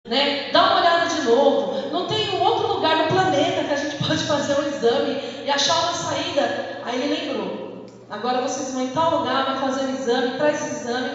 né? Dá uma olhada de novo. Não tem um outro lugar no planeta que a gente pode fazer um exame e achar uma saída. Aí ele lembrou: agora vocês vão em tal lugar, vai fazer o exame, traz esse exame.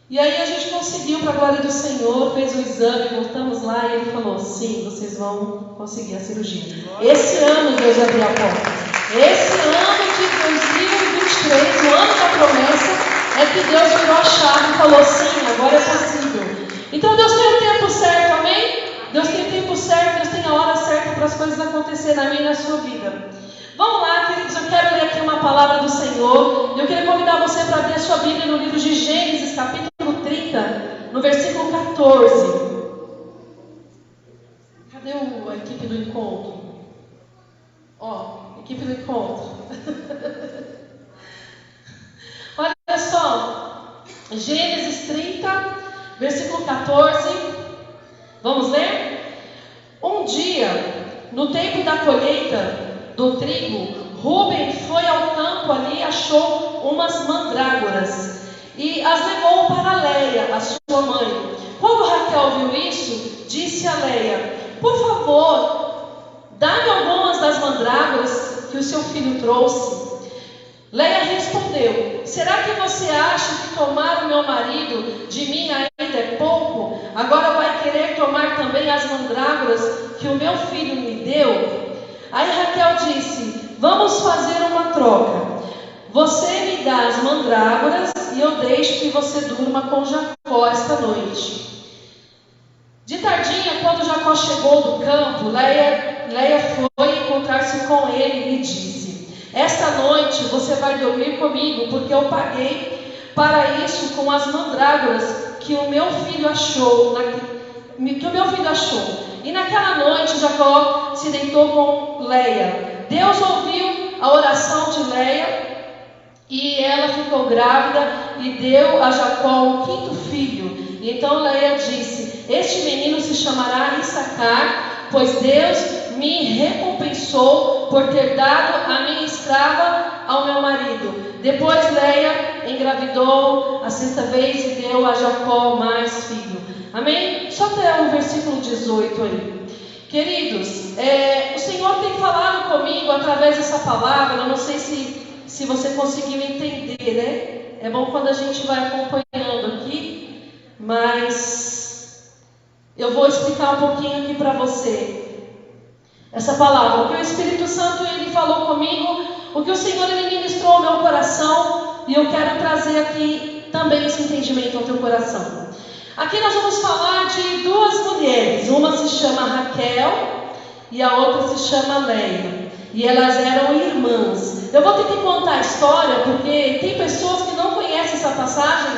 E aí a gente conseguiu, para a glória do Senhor, fez o exame, voltamos lá e ele falou: sim, vocês vão conseguir a cirurgia. Esse ano Deus abriu a porta. Esse ano de 2023, o ano da promessa, é que Deus virou a chave e falou: sim, agora é possível. Então Deus tem o tempo certo, amém? Deus tem o tempo certo, Deus tem a hora certa para as coisas acontecerem na minha e na sua vida. Vamos lá, queridos, eu quero ler aqui uma palavra do Senhor. Eu quero convidar você para abrir a sua Bíblia no livro de Gênesis, capítulo 30, no versículo 14. Cadê a equipe do encontro? Ó, equipe do encontro. Olha só, Gênesis 30, versículo 14. Vamos ler? Um dia, no tempo da colheita do trigo, Rúben foi ao campo ali e achou umas mandrágoras e as levou para Leia, a sua mãe. Quando Raquel viu isso, disse a Leia: por favor, dá-me algumas das mandrágoras que o seu filho trouxe. Leia respondeu: será que você acha que tomar o meu marido de mim ainda é pouco? Agora vai querer tomar também as mandrágoras que o meu filho me deu? Aí Raquel disse: vamos fazer uma troca. Você me dá as mandrágoras e eu deixo que você durma com Jacó esta noite. De tardinha, quando Jacó chegou do campo, Leia foi encontrar-se com ele e disse: esta noite você vai dormir comigo, porque eu paguei para isso com as mandrágoras que o meu filho achou. E naquela noite Jacó se deitou com Leia. Deus ouviu a oração de Leia e ela ficou grávida e deu a Jacó um quinto filho. E então Leia disse: este menino se chamará Issacar, pois Deus me recompensou por ter dado a minha escrava ao meu marido. Depois Leia engravidou a sexta vez e deu a Jacó mais filho. Amém? Só até o versículo 18 aí. Queridos, o Senhor tem falado comigo através dessa palavra. Eu não sei se você conseguiu entender, né? É bom quando a gente vai acompanhando aqui, mas eu vou explicar um pouquinho aqui para você essa palavra. O que o Espírito Santo ele falou comigo, o que o Senhor ele ministrou ao meu coração, e eu quero trazer aqui também esse entendimento ao teu coração. Aqui nós vamos falar de duas mulheres. Uma se chama Raquel e a outra se chama Leia. E elas eram irmãs. Eu vou ter que contar a história, porque tem pessoas que não conhecem essa passagem,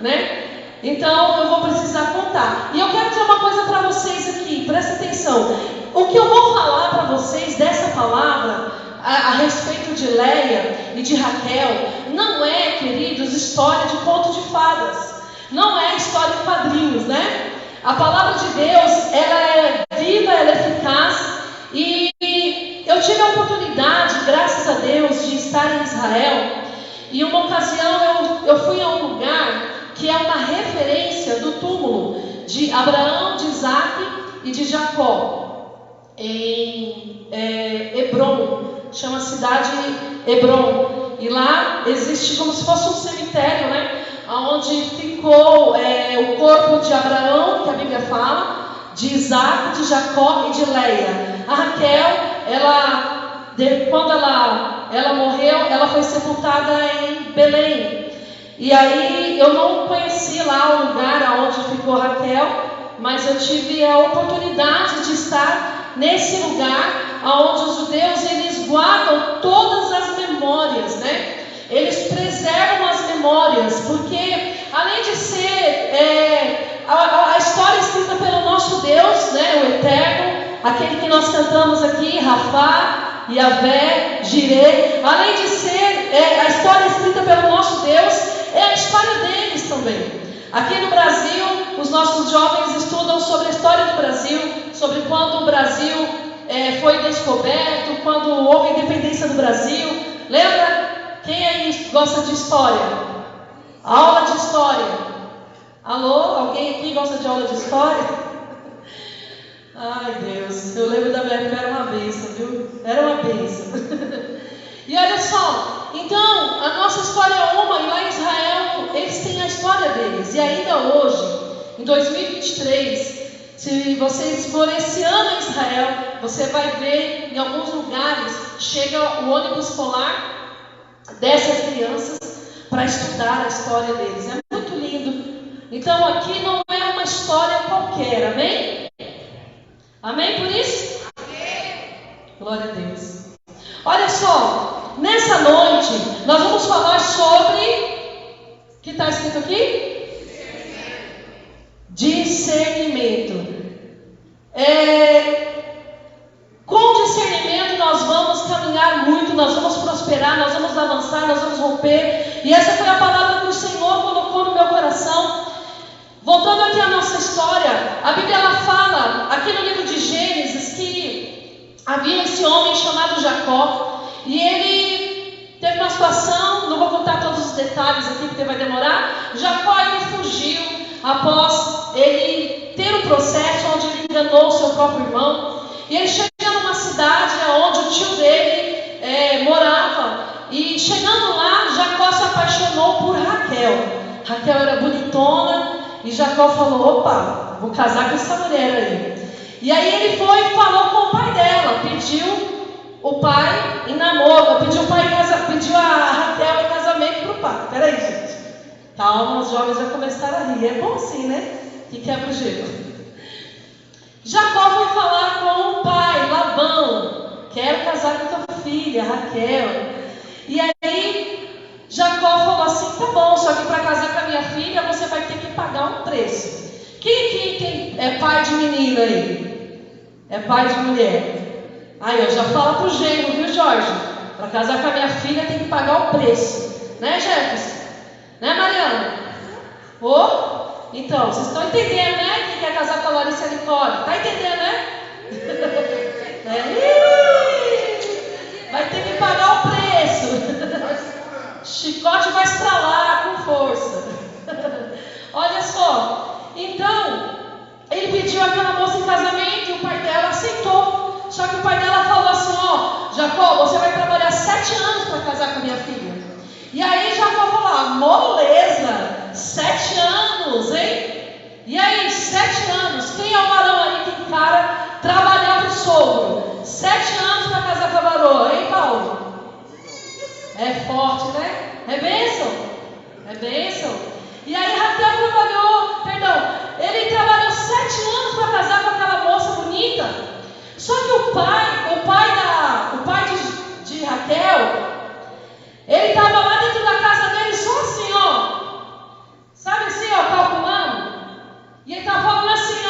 né? Então eu vou precisar contar. E eu quero dizer uma coisa para vocês aqui, presta atenção. O que eu vou falar para vocês dessa palavra a respeito de Leia e de Raquel não é, queridos, história de conto de fadas. Não é história de quadrinhos, né? A palavra de Deus, ela é viva, ela é eficaz. E eu tive a oportunidade, graças a Deus, de estar em Israel. E uma ocasião eu fui a um lugar que é uma referência do túmulo de Abraão, de Isaac e de Jacó, em Hebron, chama a cidade Hebron. E lá existe como se fosse um cemitério, né? Onde ficou o corpo de Abraão, que a Bíblia fala, de Isaac, de Jacó e de Leia. A Raquel, quando ela morreu, ela foi sepultada em Belém. E aí eu não conheci lá o lugar onde ficou Raquel, mas eu tive a oportunidade de estar nesse lugar onde os judeus eles guardam todas as memórias, né? Eles preservam as memórias, porque além de ser a história escrita pelo nosso Deus, né, o Eterno, aquele que nós cantamos aqui, Rafá, Yavé, Jireh, além de ser a história escrita pelo nosso Deus, é a história deles também. Aqui no Brasil, os nossos jovens estudam sobre a história do Brasil, sobre quando o Brasil foi descoberto, quando houve a independência do Brasil. Lembra? Quem aí gosta de história? Aula de história. Alô? Alguém aqui gosta de aula de história? Ai, Deus, eu lembro da minha época, era uma bênção, viu? Era uma bênção. E olha só, então, a nossa história é uma, e lá em Israel, eles têm a história deles. E ainda hoje, em 2023, se vocês forem esse ano em Israel, você vai ver em alguns lugares, chega o ônibus escolar dessas crianças para estudar a história deles. É muito lindo. Então, aqui não é uma história qualquer, amém? Amém por isso? Amém. Glória a Deus. Olha só, nessa noite nós vamos falar sobre o que está escrito aqui? Discernimento. Com discernimento nós vamos caminhar muito, nós vamos prosperar, nós vamos avançar, nós vamos romper. E essa foi a palavra que o Senhor colocou no meu coração. Voltando aqui à nossa história, a Bíblia ela fala, aqui no livro de Gênesis, que havia esse homem chamado Jacó, e ele teve uma situação, não vou contar todos os detalhes aqui porque vai demorar. Jacó ele fugiu após ele ter um processo onde ele enganou o seu próprio irmão, e ele chega numa cidade onde o tio dele morava, e chegando lá, Jacó se apaixonou por Raquel. Raquel era bonitona, e Jacó falou, opa, vou casar com essa mulher aí. E aí ele foi e falou com o pai dela, pediu o pai em namoro, pediu a Raquel em casamento para o pai. Peraí, gente. Calma, os jovens já começaram a rir. É bom assim, né? Que quebra o gelo. Jacó foi falar com o pai, Labão. Quero casar com tua filha, Raquel. E aí Jacó falou assim, tá bom, só que para casar com a minha filha você vai ter que pagar um preço. Quem é pai de menina aí? É pai de mulher? Aí eu já falo pro genro, viu, Jorge? Para casar com a minha filha tem que pagar o preço. Né, Jefferson? Né, Mariana? Então, vocês estão entendendo, né? Quem quer casar com a Larissa Nicole? Tá entendendo, né? Vai ter que pagar o preço. Chicote vai estralar com força. Olha só. Então, ele pediu aquela moça em casamento e o pai dela aceitou. Só que o pai dela falou assim, Jacó, você vai trabalhar 7 anos para casar com a minha filha. E aí Jacó falou, moleza, 7 anos, hein? E aí, 7 anos, quem é o varão aí que encara trabalhar para o sogro? 7 anos para casar com a varoa, hein, Paulo? É forte, né? É bênção? É bênção? E aí Raquel ele trabalhou 7 anos para casar com aquela moça bonita. Só que o pai de Raquel, ele estava lá dentro da casa dele só assim, sabe assim, calculando. E ele estava falando assim,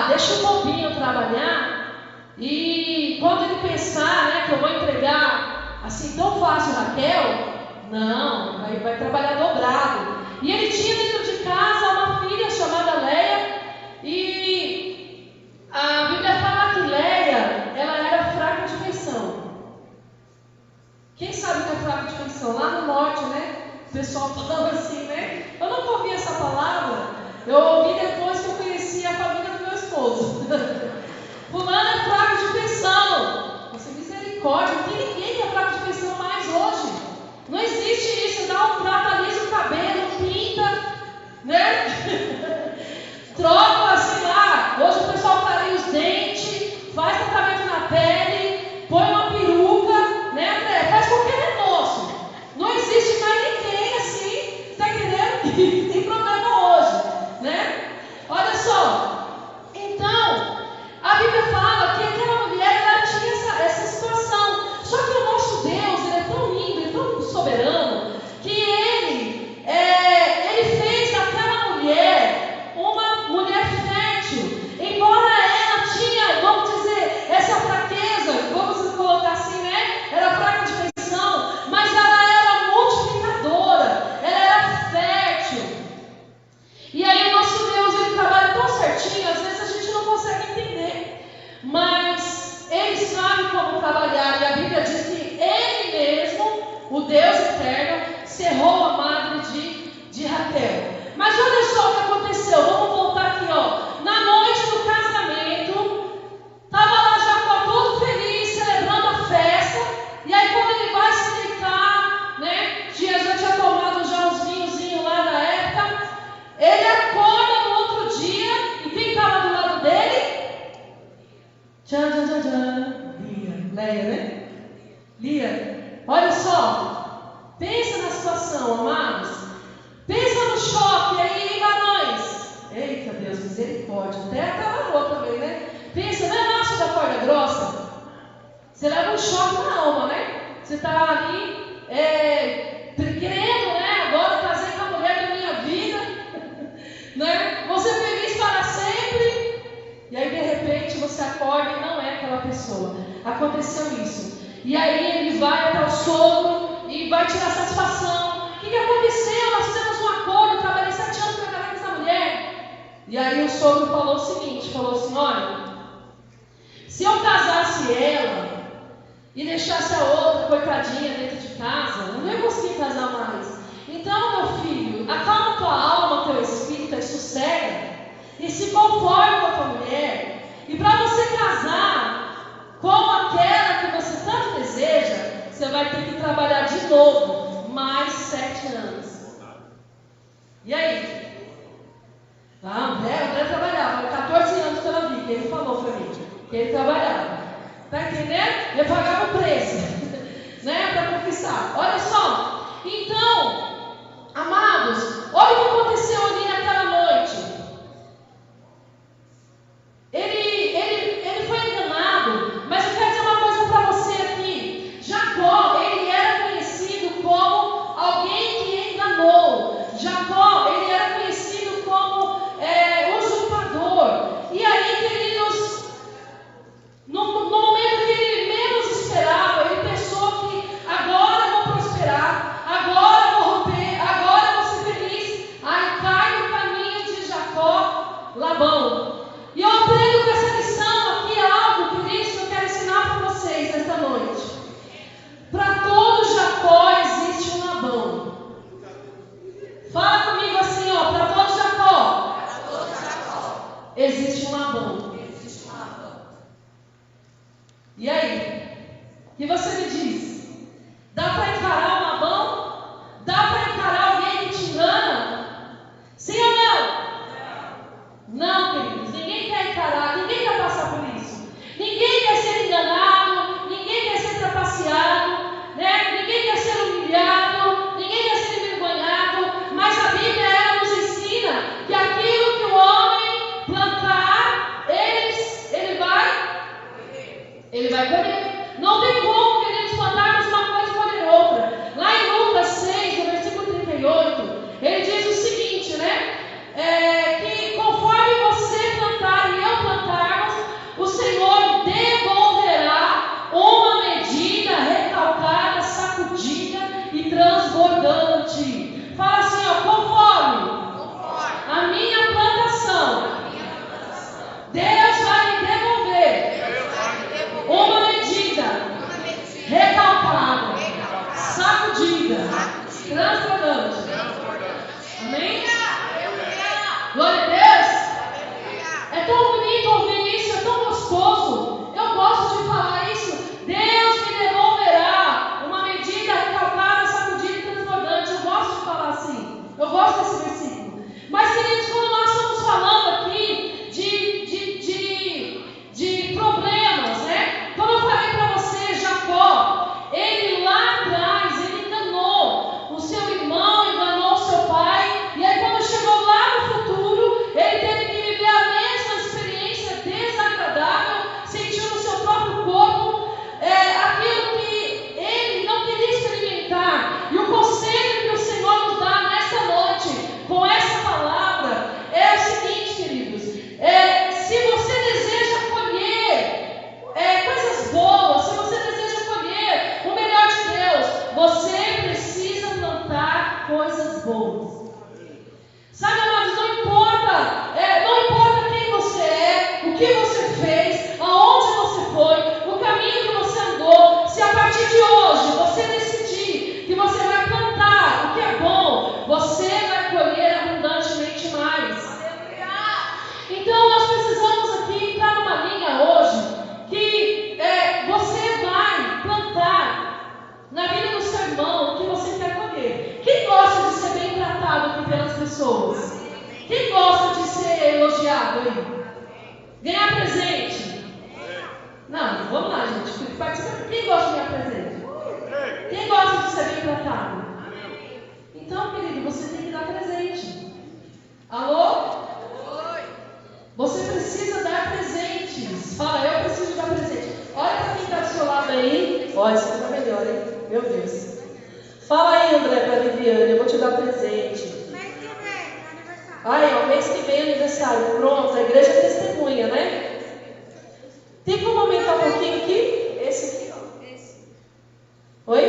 deixa o bobinho trabalhar, e quando ele pensar, né, que eu vou entregar assim tão fácil Raquel, não, vai trabalhar dobrado. E ele tinha dentro de casa uma filha chamada Leia, e a Bíblia fala que Leia, ela era fraca de feição. Quem sabe o que é fraca de feição? Lá no norte, né? O pessoal falava assim, né? Eu nunca ouvi essa palavra, eu ouvi depois que eu conheci a família do meu esposo. Fulano é fraco de feição. Você misericórdia, não tem ninguém que é fraco de feição mais hoje. Não existe isso, trata, alisa o cabelo, pinta, Tchan, tchan, tchan, tchan. Leia, né? Lia, olha só. Pensa na situação, amados. Pensa no choque aí, hein, varões? Eita, Deus, misericórdia. Até acalorou também, né? Pensa, não é macho da corda grossa? Você leva um choque na alma, né? Você está ali, querendo, né? Agora casei com a mulher da minha vida, né? Você feliz para sempre. E aí, de repente, você acorda e não é aquela pessoa. Aconteceu isso. E aí, ele vai até o sogro e vai tirar satisfação. O que aconteceu? Nós fizemos um acordo, eu trabalhei 7 anos para casar com essa mulher. E aí, o sogro falou o seguinte: falou assim, olha, se eu casasse ela e deixasse a outra coitadinha dentro de casa, eu não ia conseguir casar mais. Então, meu filho, acalma tua alma, teu espírito, e sossega, e se conforme com a tua mulher. E para você casar com aquela que você tanto deseja, você vai ter que trabalhar de novo mais 7 anos. E aí? André trabalhava 14 anos que eu vi, que ele falou para mim, que ele trabalhava. Está entendendo? Ele pagava o preço, né, para conquistar. Olha só. Então, amados, olha o que aconteceu ali naquela noite. Ele foi enganado, mas eu quero dizer uma coisa para você aqui. Jacó, ele era conhecido como alguém que enganou. Jacó, ele era conhecido como usurpador. E aí, queridos, no momento que ele menos esperava, ele pensou que agora eu vou prosperar, agora eu vou romper, agora eu vou ser feliz. Aí cai no caminho de Jacó, Labão. E eu aprendo com essa lição aqui algo, queridos, que eu quero ensinar para vocês nesta noite. Para todo Jacó existe um Labão. Fala comigo assim, ó, para todo Jacó existe um Labão. E aí? O que você me diz? Dá para encarar um Labão? Dá para encarar alguém que te engana? Sim ou não? Não, queridos. Ninguém quer encarar, ninguém quer passar por isso. Ninguém quer ser enganado, ninguém quer ser trapaceado, né? Ninguém quer ser humilhado, ninguém quer ser envergonhado. Mas a Bíblia, ela nos ensina que aquilo que o homem plantar, ele vai colher. Não tem como, queridos, plantarmos uma coisa e colher outra. Lá em Lucas 6, no versículo 38, ele diz o seguinte, né? Que conforme você plantar e eu plantarmos, o Senhor devolverá uma medida recalcada, sacudida e transbordante. Fala assim, ó, conforme a minha plantação, Deus vai me devolver uma medida recalcada, sacudida, transbordante. Amém? Glória a Deus. É tão bonito ouvir isso, é tão gostoso. Eu gosto de falar isso. Deus me devolverá uma medida recalcada, sacudida e transbordante. Eu gosto de falar assim. Eu gosto desse versículo. Mas, queridos, quando nós estamos falando aqui de problemas, né? Como eu falei para você, Jacó, ele lá atrás, ele enganou o seu irmão, enganou o seu pai. E aí, quando chegou lá no futuro, ele teve que viver a mesma experiência desagradável, sentiu no seu próprio corpo aquilo que ele não queria experimentar. E o conselho que o Senhor nos dá nesta noite, com essa palavra, é o seguinte, queridos: se você deseja colher coisas boas, se você deseja colher o melhor de Deus, você precisa plantar coisas boas. Sabe, amados, não importa quem você é, o que você fez, aonde você foi, o caminho que você andou, se a partir de hoje você decidir que você vai plantar o que é bom, você vai colher abundantemente mais. Então nós precisamos aqui entrar numa linha hoje que você vai plantar na vida do seu irmão o que você quer colher. Quem gosta de ser bem tratado aqui pelas pessoas? Quem gosta de ser elogiado aí? Ganhar presente? Participa. Quem gosta de ganhar presente? Quem gosta de ser bem tratado? Então, querido, você tem que dar presente. Alô? Você precisa dar presentes. Fala, eu preciso dar presente. Olha para quem está do seu lado aí. Olha, isso está melhor, hein? Meu Deus. Fala aí, André, para a Viviane, eu vou te dar presente. Mês que vem, aniversário. Ai, ó, mês que vem é aniversário. Pronto, a igreja é testemunha, né? Tem como aumentar um pouquinho aqui? Esse aqui, ó. Esse. Oi?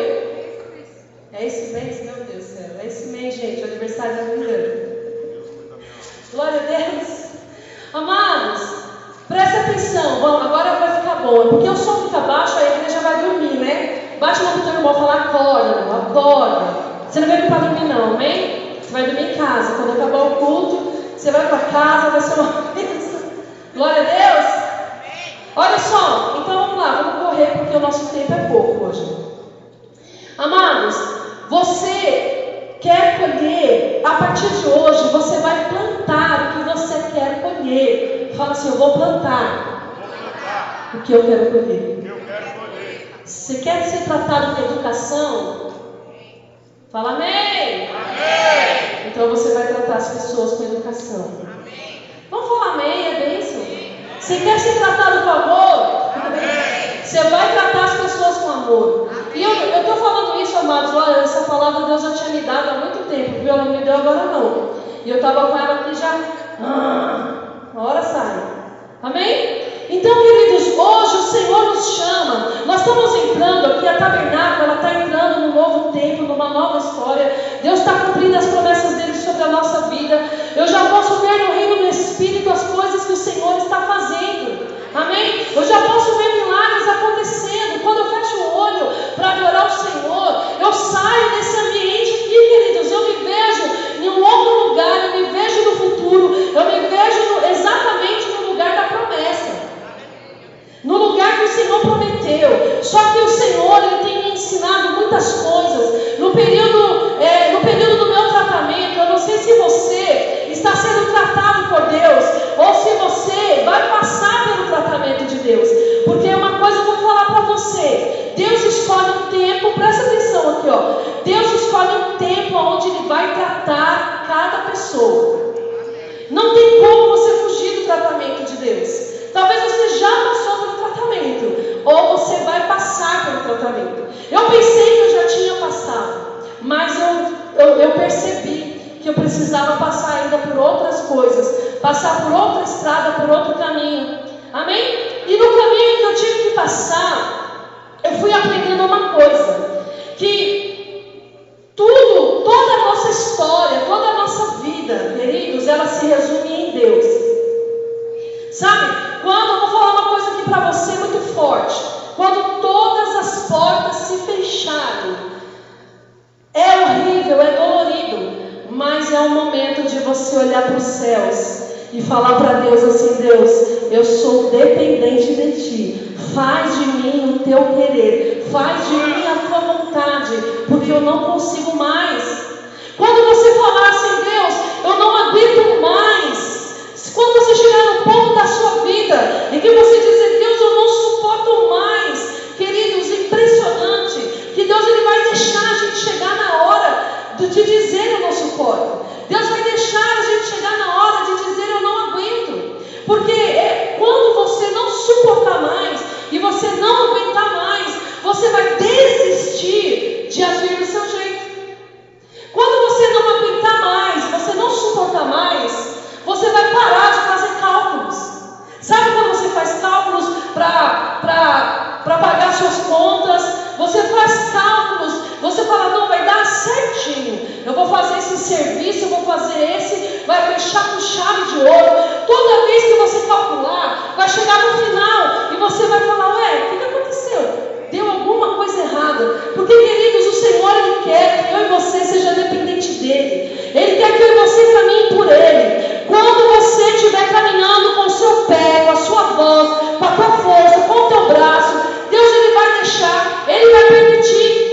Esse. É esse mês? Meu Deus do céu. É esse mês, gente, o aniversário da Viviane. Glória a Deus. Amados, presta atenção. Bom, agora vai ficar bom. Porque o som fica baixo, a igreja vai dormir, né? Bate lá pro teu irmão e fala, acorda, irmão, acorda. Você não vai vir para dormir não, amém? Você vai dormir em casa. Quando acabar o culto, você vai para casa, vai ser uma bênção. Glória a Deus. Olha só, então vamos lá, vamos correr porque o nosso tempo é pouco hoje. Amados, você quer colher, a partir de hoje, você vai plantar o que você quer colher. Fala assim, eu vou plantar o que eu quero colher. Você quer ser tratado com educação? Fala amém. Amém. Então você vai tratar as pessoas com educação. Amém. Vamos falar amém, é bênção. Você quer ser tratado com amor? Amém. Você vai tratar as pessoas com amor. Amém. E eu estou falando isso, amados. Olha, essa palavra Deus já tinha me dado há muito tempo, viu? Ela não me deu agora não. E eu estava com ela aqui já. Uma hora sai. Amém? Então, queridos, hoje o Senhor nos chama. Nós estamos entrando aqui, a Tabernáculo, ela está entrando num novo tempo, numa nova história. Deus está cumprindo as promessas dele sobre a nossa vida. Eu já posso ver no reino do Espírito as coisas que o Senhor está fazendo. Amém? Eu já posso ver milagres acontecendo. Quando eu fecho o olho para adorar o Senhor, eu saio desse ambiente aqui, queridos. Eu me vejo em um outro lugar, eu me vejo no futuro, eu me vejo exatamente no lugar da promessa. No lugar que o Senhor prometeu. Só que o Senhor, Ele tem me ensinado muitas coisas. No período do meu tratamento, eu não sei se você está sendo tratado por Deus, ou se você vai passar pelo tratamento de Deus. Porque uma coisa eu vou falar para você. Deus escolhe um tempo, presta atenção aqui, ó. Deus escolhe um tempo onde Ele vai tratar cada pessoa. Não tem como você fugir do tratamento de Deus. Talvez você já passou pelo tratamento, ou você vai passar pelo tratamento. Eu pensei que eu já tinha passado, mas eu percebi que eu precisava passar ainda por outras coisas, passar por outra estrada, por outro caminho. Amém? E no caminho que eu tive que passar, eu fui aprendendo uma coisa, que toda a nossa história, toda a nossa vida, queridos, ela se resume em Deus. Sabe? Quando, eu vou falar uma coisa aqui para você muito forte. Quando todas as portas se fecharem, é horrível, é dolorido, mas é o momento de você olhar para os céus e falar para Deus assim: Deus, eu sou dependente de Ti. Faz de mim o Teu querer, faz de mim a Tua vontade, porque eu não consigo mais. Quando você falar assim: Deus, eu não aguento mais. Quando você chegar no ponto da sua vida em que você dizer: Deus, eu não suporto mais, queridos, impressionante que Deus ele vai deixar a gente chegar na hora de dizer: eu não suporto. Deus vai deixar a gente chegar na hora de dizer: eu não aguento. Porque quando você não suportar mais e você não aguentar mais, você vai desistir de agir do seu jeito. Quando você não aguentar mais, você não suportar mais, você vai parar de fazer cálculos. Sabe quando você faz cálculos para pagar suas contas? Você faz cálculos, você fala: não, vai dar certinho. Eu vou fazer esse serviço, eu vou fazer esse, vai fechar com chave de ouro. Toda vez que você calcular, vai chegar no final e você vai falar: ué, o que aconteceu? Deu alguma coisa errada. Porque, queridos, o Senhor Ele quer que eu e você seja dependente dEle. Ele quer que eu e você caminhe por Ele. Quando você estiver caminhando com o seu pé, com a sua voz, com a tua força, com o teu braço, Deus Ele vai deixar, Ele vai permitir.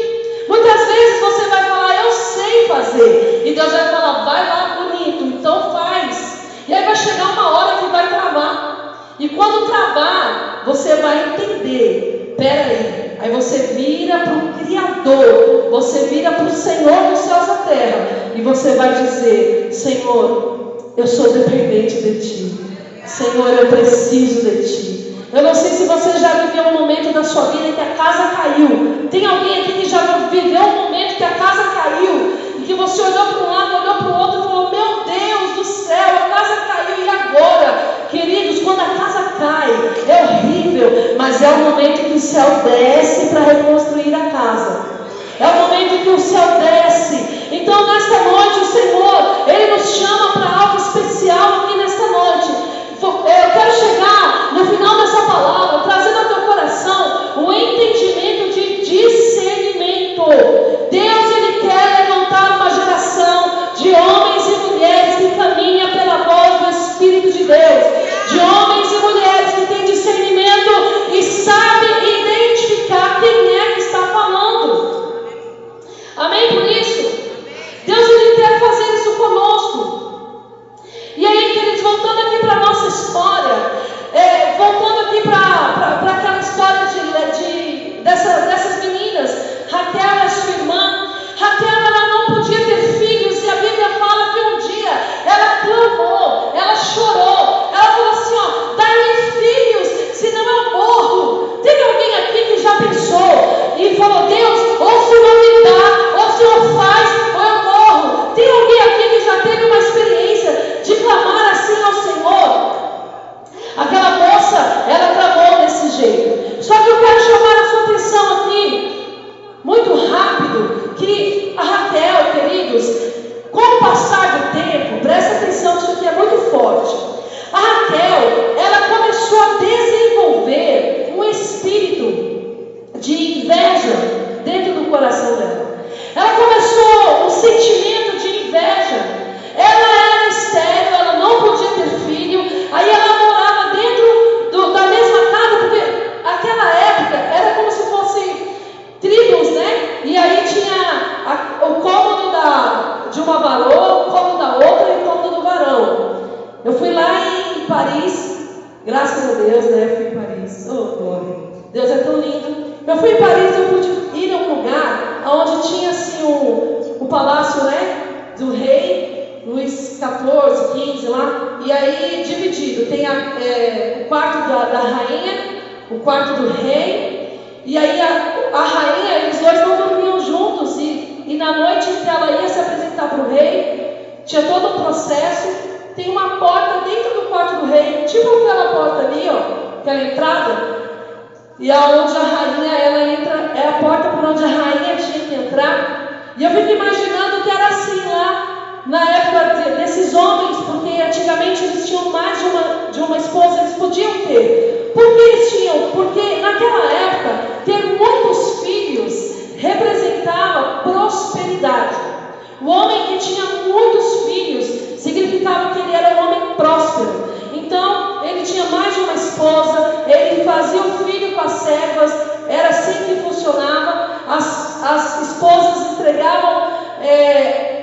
Muitas vezes você vai falar: eu sei fazer. E Deus vai falar: vai lá, bonito, então faz. E aí vai chegar uma hora que vai travar. E quando travar, você vai entender peraí. Aí você vira para o Criador, você vira para o Senhor dos céus e da terra, e você vai dizer: Senhor, eu sou dependente de Ti. Senhor, eu preciso de Ti. Eu não sei se você já viveu um momento da sua vida em que a casa caiu. Tem alguém aqui que já viveu um momento que a casa caiu, e que você olhou para um lado, olhou para o outro e falou: meu Deus do céu, a casa caiu, e agora? Queridos, quando a casa cai, é horrível, mas é o momento que o céu desce para reconstruir a casa. É o momento que o céu desce. Então, nesta noite, o Senhor, Ele nos chama para algo especial aqui nesta noite. Eu quero chegar no final dessa palavra, trazendo ao teu coração o entendimento de discernimento. Deus, Ele quer levantar uma geração de homens e mulheres que caminham pela voz do Espírito de Deus, de homens e mulheres que têm discernimento e sabem identificar quem é que está falando. Amém por isso? Deus, Ele quer fazer isso conosco. E aí, queridos, voltando aqui para a nossa história, voltando aqui para aquela história dessas meninas, Raquel e sua irmã. Raquel, ela não podia ter filhos, e a Bíblia fala que um dia ela clamou, ela chorou, ela falou assim: ó, dá-me filhos, senão eu morro. Teve alguém aqui que já pensou e falou: Deus, ou o Senhor me dá, ou o Senhor faz, ou eu morro? Tem alguém aqui que já teve uma experiência de clamar assim ao Senhor? Aquela moça, ela clamou desse jeito. Só que eu quero chamar a sua atenção aqui, muito rápido, que a Raquel, queridos, com o passar do tempo, presta atenção, isso aqui é muito forte. A Raquel, ela começou a desenvolver um espírito de inveja dentro do coração dela. Ela começou um sentimento de inveja. Ela era estéril, ela não podia ter filho. Aí ela morava dentro da mesma casa, porque aquela época era como se fossem tribos, né? E aí tinha o cômodo de uma varoa, o cômodo da outra e o cômodo do varão. Eu fui lá em Paris, graças a Deus, né? Eu fui em Paris. Oh, glória. Deus é tão lindo. Eu fui em Paris, eu pude ir a um lugar onde tinha assim o palácio, né? Do rei, Luís XIV, XV lá. E aí dividido, tem o quarto da rainha, o quarto do rei. E aí a rainha, eles dois não dormiam juntos, e na noite em que ela ia se apresentar para o rei, tinha todo um processo. Tem uma porta dentro do quarto do rei, tipo aquela porta ali, ó, aquela entrada, e aonde a rainha, ela entra, é a porta por onde a rainha tinha que entrar. E eu fico imaginando que era assim lá, na época desses homens, porque antigamente eles tinham mais de uma esposa, eles podiam ter. Por que eles tinham? Porque naquela época, ter muitos filhos representava prosperidade. O homem que tinha muitos filhos significava que ele era um homem próspero. Então, ele tinha mais de uma esposa, ele fazia o filho com as servas, era assim que funcionava. As esposas entregavam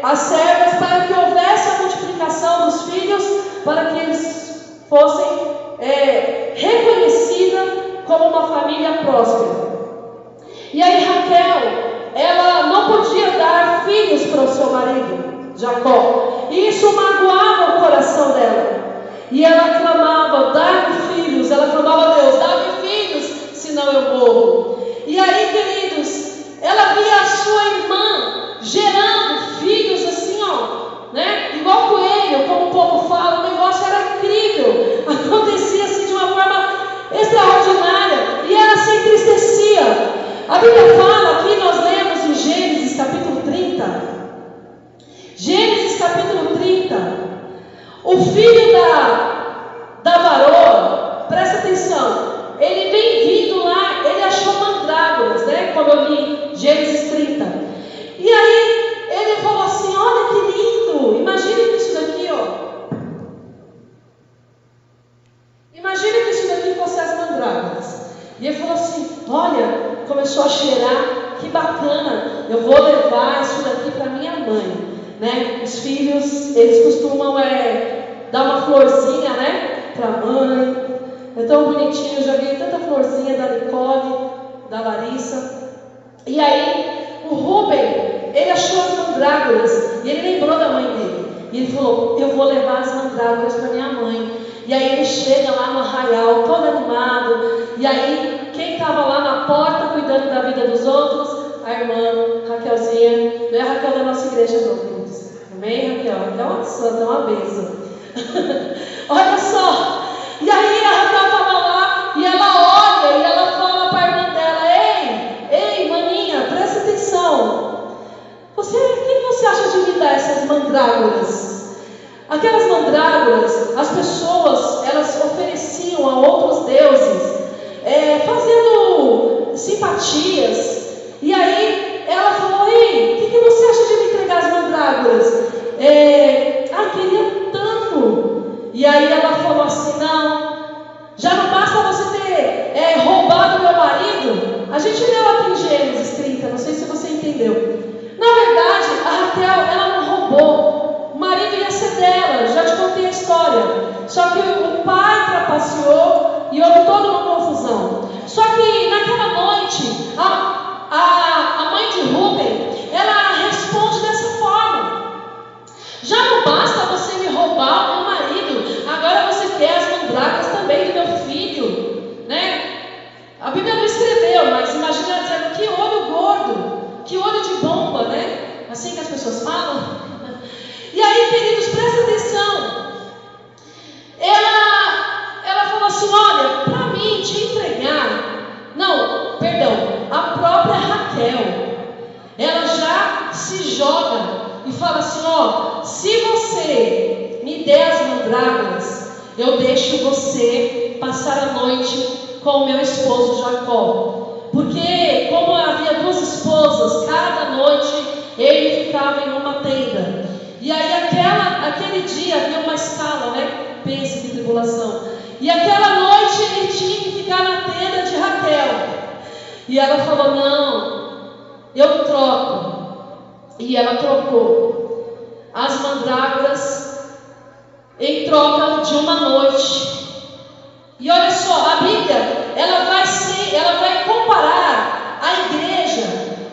as servas para que houvesse a multiplicação dos filhos, para que eles fossem reconhecidas como uma família próspera. E aí Raquel, ela não podia dar filhos para o seu marido, Jacó. E isso magoava o coração dela. E ela clamava: dá-me filhos. Ela clamava a Deus: dá-me filhos, senão eu morro. E aí, queridos, ela via a sua irmã gerando filhos assim, ó, né? Igual coelho, como o povo fala. O negócio era incrível. Acontecia assim de uma forma extraordinária. E ela se entristecia. A Bíblia fala aqui, nós lemos em Gênesis capítulo 30. Gênesis capítulo 30. O filho da varoa, presta atenção, ele vem vindo lá, ele achou mandrágoras, né? Como eu li Gênesis 30. E aí ele falou assim: olha que lindo, imagine que isso daqui, ó. Imagine que isso daqui fosse as mandrágoras. E ele falou assim: olha, começou a cheirar, que bacana, eu vou levar isso daqui para minha mãe, né? Os filhos, eles costumam dar uma florzinha, né, para a mãe. É tão bonitinho, eu já vi tanta florzinha da Nicole, da Larissa. E aí o Rubem, ele achou as mandrágoras e ele lembrou da mãe dele. E ele falou: eu vou levar as mandrágoras para minha mãe. E aí ele chega lá no arraial, todo animado. E aí quem estava lá na porta cuidando da vida dos outros? A irmã Raquelzinha. Não é a Raquel da nossa igreja não, queridos. Amém, Raquel? Raquel é uma santa, é uma bênção. Olha só. E aí a Raquel estava lá e ela olha e ela fala para a irmã dela: ei, maninha, presta atenção. Quem você acha de me dar essas mandrágoras? Aquelas mandrágoras, as pessoas, elas ofereciam a outros deuses, fazendo simpatias. E aí ela falou: ei, o que você acha de me entregar as mandrágoras? Queria tanto. E aí ela falou assim: não, já não basta você ter roubado meu marido. A gente leu aqui em Gênesis 30, não sei se você entendeu. Na verdade, a Raquel, ela não roubou. O marido ia ser dela, já te contei a história. Só que o pai trapaceou e houve toda uma confusão. Só que naquela noite, a mãe de Rubem, ela responde dessa forma: já não basta você me roubar o meu marido, agora você quer as mandrágoras também do meu filho, né? A Bíblia não escreveu, mas imagina dizendo: que olho gordo, que olho de bomba, né? Assim que as pessoas falam. E aí, queridos, presta atenção. Ela falou assim: olha, para mim te entregar. Não, perdão, a própria Raquel, ela já se joga e fala assim: ó, se você me der as mandrágoras, eu deixo você passar a noite com o meu esposo Jacó. Porque como havia duas esposas, cada noite ele ficava em uma tenda. E aí aquele dia havia uma escala, né? Pense que tribulação. E aquela noite ele tinha que ficar na tenda de Raquel. E ela falou: não, eu troco. E ela trocou as mandrágoras em troca de uma noite. E olha só, a Bíblia, ela vai comparar a igreja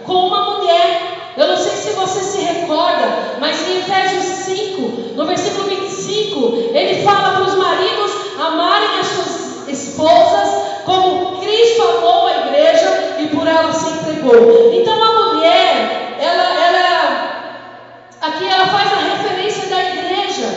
com uma mulher. Eu não sei se você se recorda, mas em Efésios 5, no versículo 25, ele fala para os maridos amarem as suas esposas como Cristo amou a igreja e por ela se entregou. Então a mulher, aqui ela faz a referência da igreja.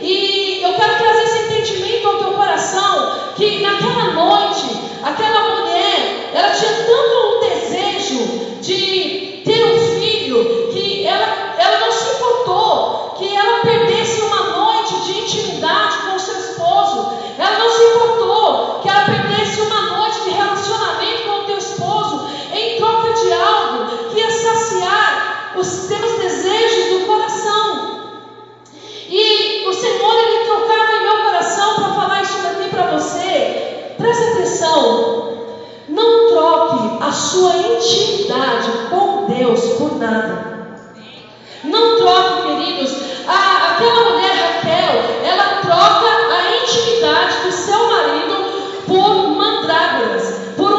E eu quero trazer esse entendimento ao teu coração, que naquela noite, aquela mulher, ela tinha tanto um desejo de ter um filho, que ela não se importou que ela perdesse uma noite de intimidade com o seu esposo. Ela não se importou que ela perdesse uma noite de relacionamento com o teu esposo em troca de algo que ia saciar os teus desejos do coração. E o Senhor, Ele trocava em meu coração para falar isso daqui para você. Presta atenção. Não troque a sua intimidade com Deus por nada. Não troque, queridos. Aquela mulher Raquel, ela troca a intimidade do seu marido por mandrágoras, por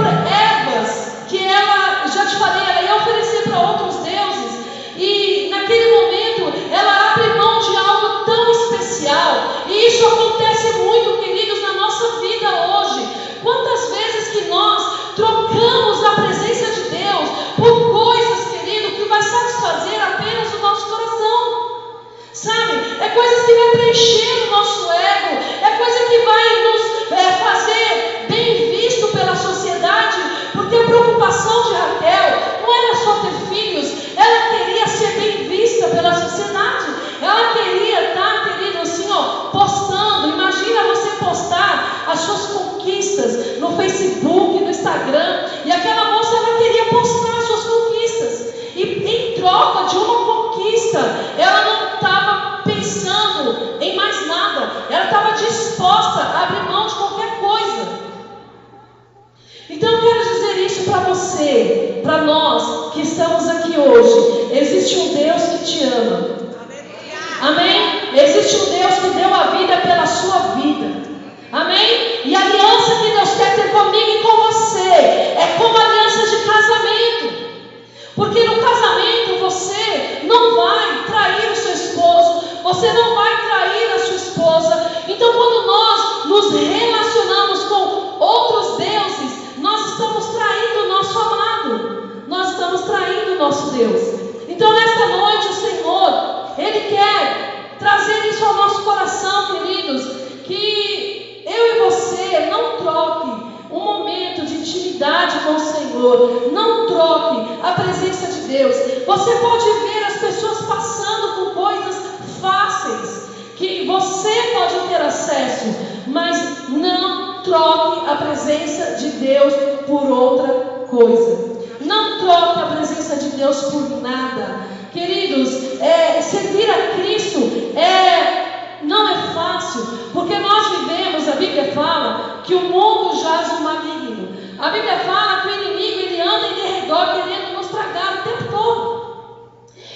ervas que ela, já te falei, ela ia oferecer para outros deuses. E naquele momento ela abre mão de algo tão especial. E isso acontece muito, queridos, na nossa vida hoje. Quantas vezes que nós trocamos a presença de Deus por coisas, querido, que vai satisfazer apenas o nosso coração. Sabe? É coisas que vai preencher o nosso ego. É coisa que vai nos fazer bem visto pela sociedade. Porque a preocupação de Raquel não era só ter filhos. Ela queria ser bem vista pela sociedade. Ela queria estar, querido, assim, postando. Imagina você postar as suas conquistas no Facebook, no Instagram. E aquela moça, ela queria postar as suas conquistas. E em troca de uma conquista, ela não estava pensando em mais nada. Ela estava disposta a abrir mão de qualquer coisa. Então eu quero dizer isso para você, para nós que estamos aqui hoje. Existe um Deus que te ama. Amém? Existe um Deus que deu a vida pela sua vida. Amém? E a aliança que Deus quer ter comigo Então, quando nós nos relacionamos com outros deuses, nós estamos traindo o nosso amado, nós estamos traindo o nosso Deus. Então, nesta noite, o Senhor, Ele quer trazer isso ao nosso coração, queridos, que eu e você não troque um momento de intimidade com o Senhor, não troque a presença de Deus. Você pode ver as pessoas passando por coisas fáceis, que você pode ter acesso, mas não troque a presença de Deus por outra coisa. Não troque a presença de Deus por nada. Queridos, servir a Cristo não é fácil, porque nós vivemos, a Bíblia fala que o mundo jaz no maligno. A Bíblia fala que o inimigo ele anda em derredor querendo nos tragar o tempo todo.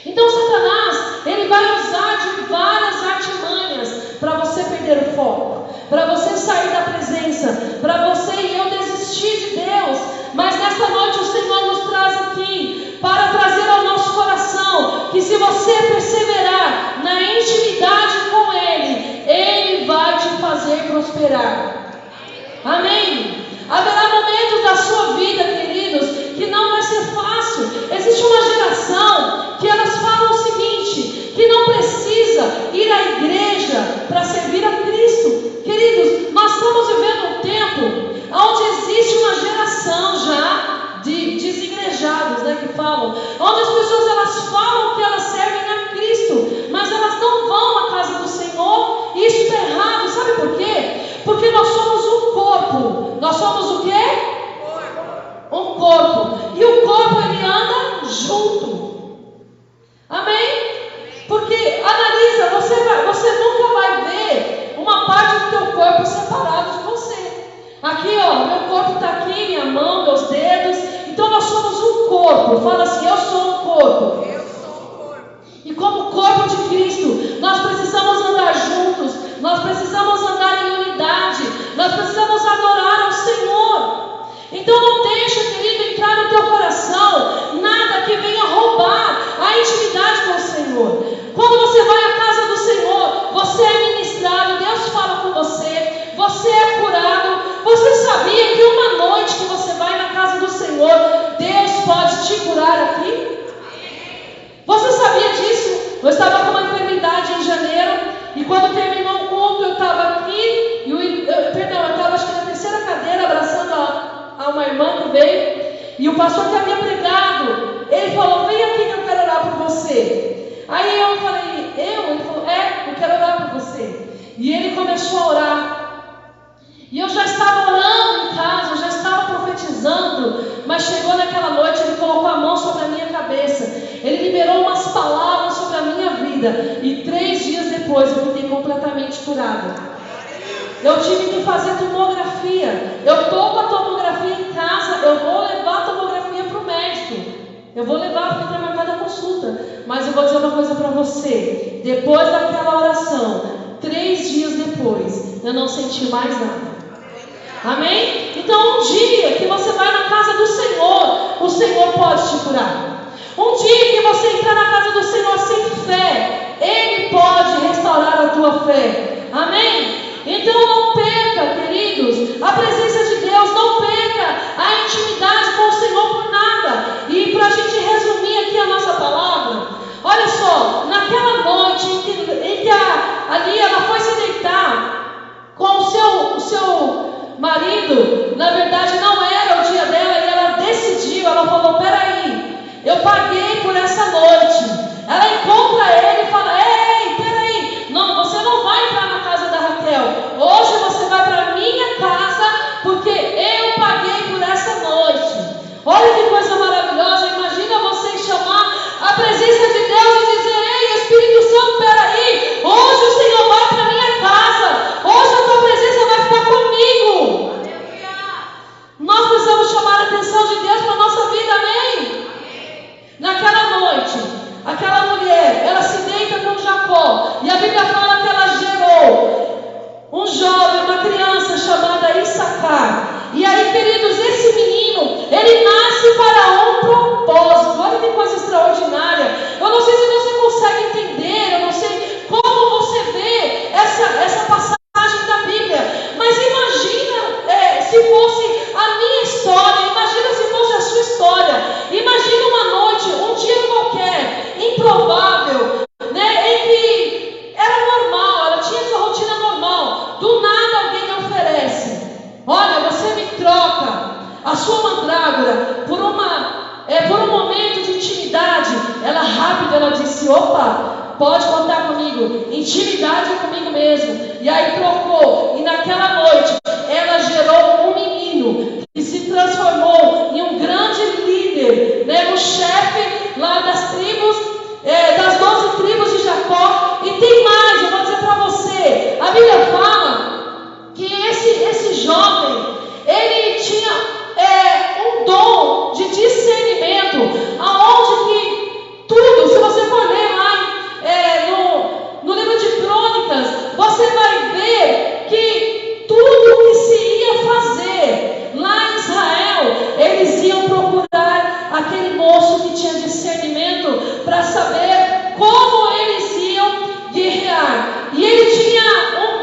Então Satanás, ele vai usar de várias artimanhas para você perder o foco, para você sair da presença, para você e eu desistir de Deus. Mas nesta noite o Senhor nos traz aqui para trazer ao nosso coração que se você perseverar na intimidade com Ele, Ele vai te fazer prosperar. Amém? Haverá momentos da sua vida, queridos, que não vai ser fácil. Existe uma geração que elas falam o seguinte, que não precisa ir à igreja para servir a Cristo. Queridos, nós estamos vivendo um tempo onde existe uma geração já de desigrejados, que falam, onde as pessoas elas falam que elas servem a Cristo, mas elas não vão à casa do Senhor, e isso está errado. Sabe por quê? Porque nós somos um corpo. Nós somos o quê? Um corpo. E o corpo ele anda junto. Amém? Porque analisa, você nunca vai ver uma parte do teu corpo separado de você. Aqui, meu corpo está aqui, minha mão, meus dedos. Então nós somos um corpo. Fala assim, eu sou um corpo. Eu sou um corpo. E como corpo de Cristo, nós precisamos andar juntos. Nós precisamos andar em unidade. Nós precisamos adorar ao Senhor. Então não deixa, querido, entrar no teu coração nada que venha roubar a intimidade com o Senhor. Quando você vai à casa do Senhor, você é ministrado, Deus fala com você, você é curado. Você sabia que uma noite que você vai na casa do Senhor, Deus pode te curar aqui? Você sabia disso? Eu estava com uma enfermidade em janeiro, e quando terminou o culto, eu estava aqui, eu estava acho que na terceira cadeira, abraçando a uma irmã que veio, e o pastor que havia pregado, ele falou, vem aqui que eu quero orar por você. Aí eu falei, ele falou, eu quero orar por você. E ele começou a orar. E eu já estava orando em casa, eu já estava profetizando, mas chegou naquela noite, ele colocou a mão sobre a minha cabeça, ele liberou umas palavras sobre a minha vida, e 3 dias depois eu fiquei completamente curada. Eu tive que fazer tomografia. Eu estou com a tomografia em casa, eu vou levar a tomografia para o médico, eu vou levar para marcar a consulta. Mas eu vou dizer uma coisa para você, depois daquela oração, 3 dias depois, eu não senti mais nada. Amém? Então um dia que você vai na casa do Senhor, o Senhor pode te curar. Um dia que você entrar na casa do Senhor sem fé, Ele pode restaurar a tua fé. Amém? Então não perca, queridos, a presença de Deus, não perca a intimidade com o Senhor por nada. E para a gente resumir aqui a nossa palavra, olha só, naquela noite em que ali ela foi se deitar com o seu marido, na verdade não era o dia dela, e ela decidiu, ela falou, peraí, eu paguei por essa noite. Ela encontra ele e fala, ei, peraí, não, você não vai entrar na casa da Raquel, hoje você vai para a minha casa, porque eu paguei por essa noite. Olha que coisa maravilhosa, imagina você chamar a presença de Deus e dizer, ei, Espírito Santo, peraí, hoje o Senhor vai para a minha casa, hoje a tua presença vai ficar comigo. Nós precisamos chamar a atenção de Deus para a nossa vida, amém? Naquela noite, aquela mulher, ela se deu mandragora, por um momento de intimidade, ela disse: opa, pode contar comigo, intimidade é comigo mesmo. E aí trocou, e naquela noite ela gerou um menino que se transformou em um grande líder, né, um chefe lá das tribos, das 12 tribos de Jacó. E tem mais, eu vou dizer para você, a Bíblia fala que esse jovem, ele tinha um dom de discernimento, aonde que tudo, se você for ler lá no livro de Crônicas, você vai ver que tudo que se ia fazer lá em Israel, eles iam procurar aquele moço que tinha discernimento para saber como eles iam guerrear. E ele tinha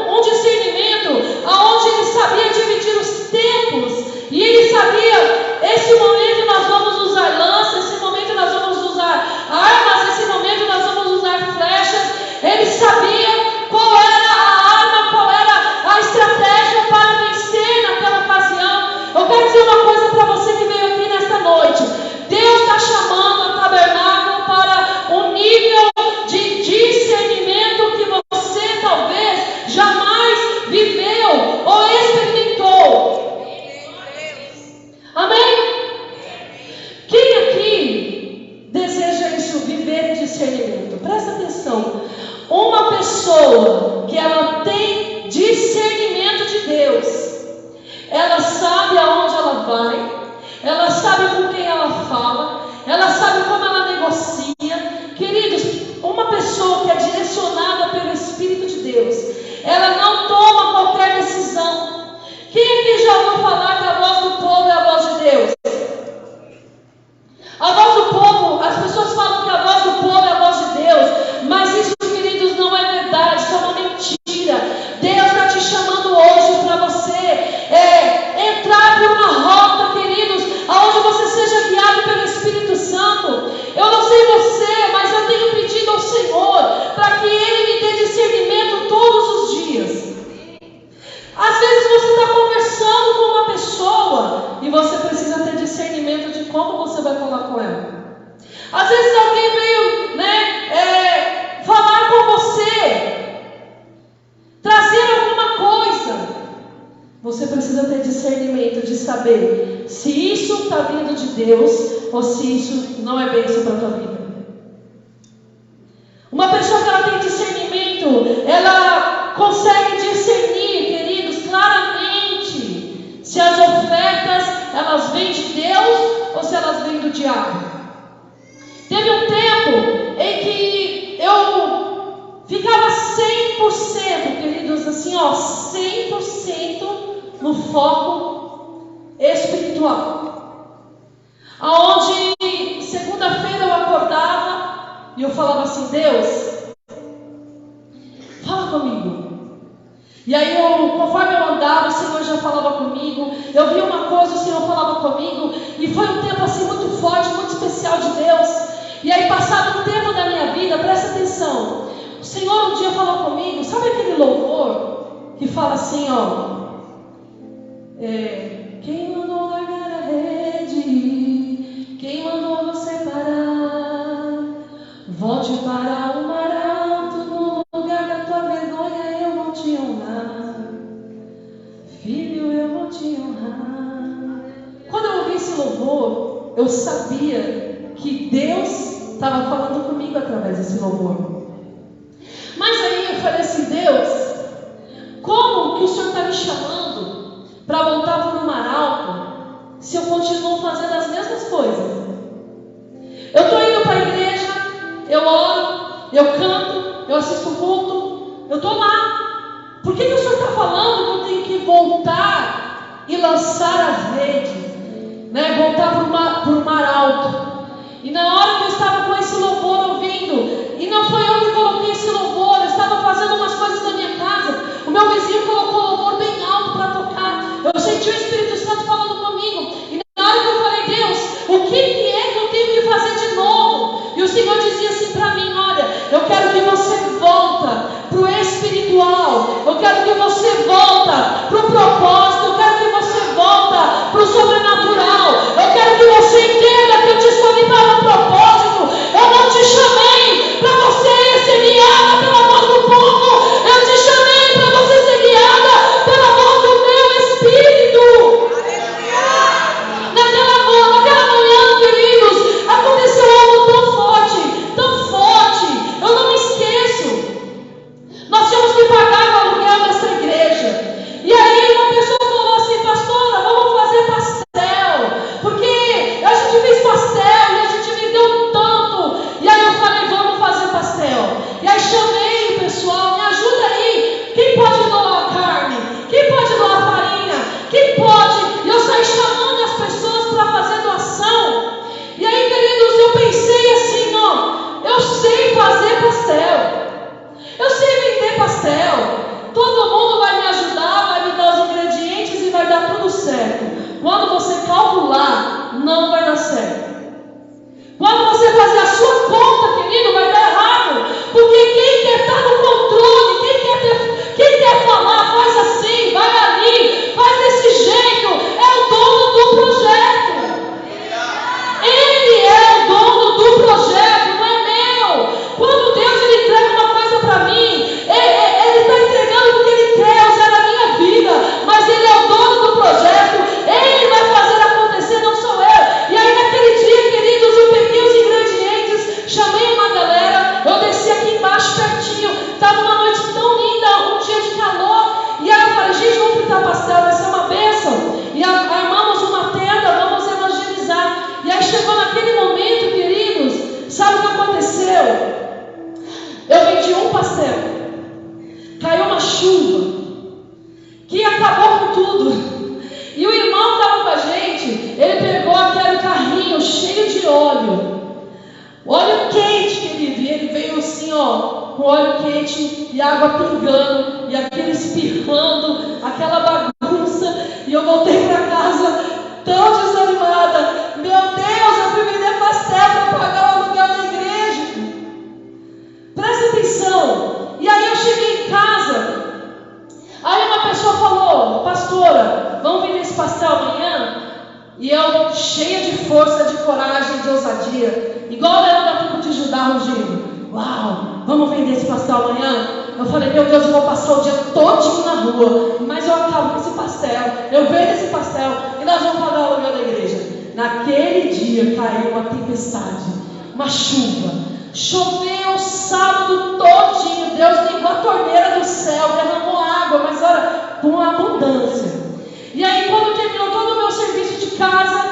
um discernimento aonde ele sabia dividir os tempos. E ele sabia, esse momento nós vamos usar lança, esse momento nós vamos usar armas, esse momento nós vamos usar flechas. Ele sabia qual era a arma, qual era a estratégia para vencer naquela ocasião. Eu quero dizer uma coisa para você que veio aqui nesta noite. Deus está chamando a Tabernáculo para um nível de discernimento que você talvez jamais viveu ou experimentou. Amém? Quem aqui deseja isso, viver discernimento? Presta atenção. Uma pessoa que ela tem discernimento de Deus, ela sabe aonde ela vai, ela sabe com quem ela fala, ela sabe como ela negocia. Queridos, uma pessoa que é direcionada pelo Espírito de Deus, ela não toma qualquer decisão. Quem aqui já ouviu falar que a voz do povo é a voz de Deus? A voz do povo, as pessoas falam que a voz do povo é a voz de Deus, mas isso, queridos, não é verdade, isso é uma mentira. Deus está te chamando hoje para você entrar por uma rota, queridos, aonde você seja guiado pelo Espírito Santo. Eu não sei você, mas eu tenho pedido ao Senhor para que Ele me dê discernimento todos os dias. Às vezes você está conversando com uma pessoa e você precisa ter discernimento de como você vai falar com ela. Às vezes alguém veio falar com você, trazer alguma coisa. Você precisa ter discernimento de saber se isso está vindo de Deus ou se isso não é bênção para a tua vida. Uma pessoa que ela tem discernimento, ela consegue discernir, queridos, claramente se as ofertas elas vêm de Deus ou se elas vêm do diabo. Teve um tempo em que eu ficava 100%, queridos, assim, 100% no foco espiritual. Aonde segunda-feira eu acordava e eu falava assim: Deus, fala comigo. E aí, conforme eu andava, o Senhor já falava comigo. Eu via uma coisa, o Senhor falava comigo. E foi um tempo assim muito forte, muito especial de Deus. E aí, passado um tempo da minha vida, presta atenção. O Senhor um dia falou comigo, sabe aquele louvor que fala assim, quem mandou largar a rede? Quem mandou você parar? Volte para o mar alto, no lugar da tua vergonha eu vou te honrar. Filho, eu vou te honrar. Quando eu ouvi esse louvor, eu sabia que Deus estava falando comigo através desse louvor. Mas aí eu falei assim: Deus, como que o Senhor está me chamando para voltar para o mar alto se eu continuo fazendo as mesmas coisas? Eu estou indo para a igreja, eu oro, eu canto, eu assisto o culto, eu estou lá. Por que o Senhor está falando que eu tenho que voltar e lançar a rede, voltar para o mar alto? E na hora que eu estava com esse louvor ouvindo, e não foi eu que coloquei esse louvor, eu estava fazendo umas coisas na minha casa, o meu vizinho colocou o louvor bem alto para tocar. Eu senti o Espírito Santo falando comigo, e na hora que eu falei: Deus, o que é que eu tenho que fazer de novo? E o Senhor dizia assim para mim: olha, eu quero que você volta para o espiritual, eu quero que você volta para o propósito, eu quero que você volta para o sobrenatural, eu quero que acabou com tudo. E o irmão que estava com a gente, ele pegou aquele carrinho cheio de óleo. Óleo quente, querido. E ele veio assim, ó, com óleo quente e água pingando. E aquele espirrando, aquela bagunça. E eu voltei para casa tão desanimada. Meu Deus, eu fui vender pastel para pagar o aluguel da igreja. Presta atenção. E aí eu cheguei em casa. Aí uma pessoa falou: pastora, vamos vender esse pastel amanhã? E eu, cheia de força, de coragem, de ousadia, igual era da tribo de Judá, rugindo: uau, vamos vender esse pastel amanhã? Eu falei: meu Deus, eu vou passar o dia todinho na rua, mas eu acabo com esse pastel, eu vendo esse pastel e nós vamos pagar o aluguel da igreja. Naquele dia caiu uma tempestade, uma chuva, choveu o sábado todinho. Deus ligou a torneira do céu, derramou água, mas olha, com abundância. E aí quando terminou todo o meu serviço de casa,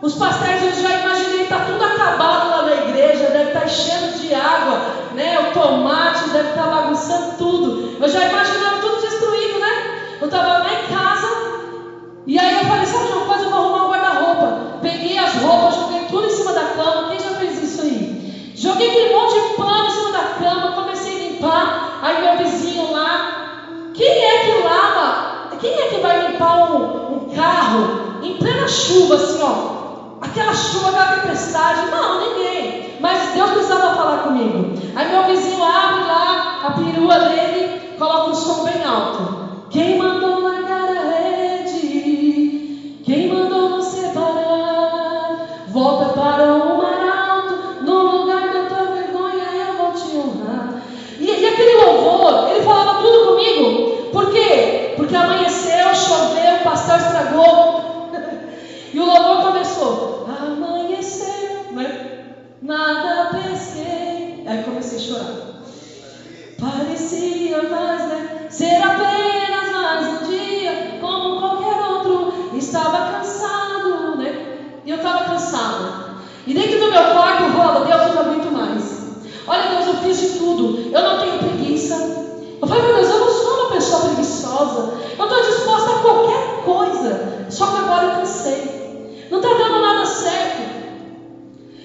os pastéis eu já imaginei, está tudo acabado lá na igreja, deve estar enchendo de água, né? O tomate deve estar bagunçando tudo. Eu já imaginava tudo destruído, né? Eu estava lá em casa, e aí eu falei: sabe de uma coisa, eu vou arrumar um guarda-roupa. Peguei as roupas, joguei tudo em cima da cama. Quem já fez isso aí? Joguei aquele monte de pano em cima da cama, comecei a limpar. Aí meu vizinho lá: quem é que lava? Quem é que vai limpar um carro em plena chuva, assim, ó? Aquela chuva, aquela tempestade? Não, ninguém. Mas Deus precisava falar comigo. Aí meu vizinho abre lá a perua dele, coloca o som bem alto. Quem mandou largar a rede? Quem mandou você parar? Volta para o mar alto, no lugar da tua vergonha eu vou te honrar. E aquele louvor, ele falava tudo comigo. Por quê? Porque amanheceu, choveu, o pastel estragou. E o louvor começou: amanheceu, né? Nada pesquei. Aí comecei a chorar. Parecia mais, né? Ser apenas mais um dia, como qualquer outro. Estava cansado, né? E eu estava cansada. E dentro do meu quarto rola: Deus, eu não aguento mais. Olha, Deus, eu fiz de tudo. Eu não tenho preguiça. Eu falei: meu Deus, eu não sou uma pessoa preguiçosa. Eu estou disposta a qualquer coisa. Só que agora eu cansei. Não está dando nada certo.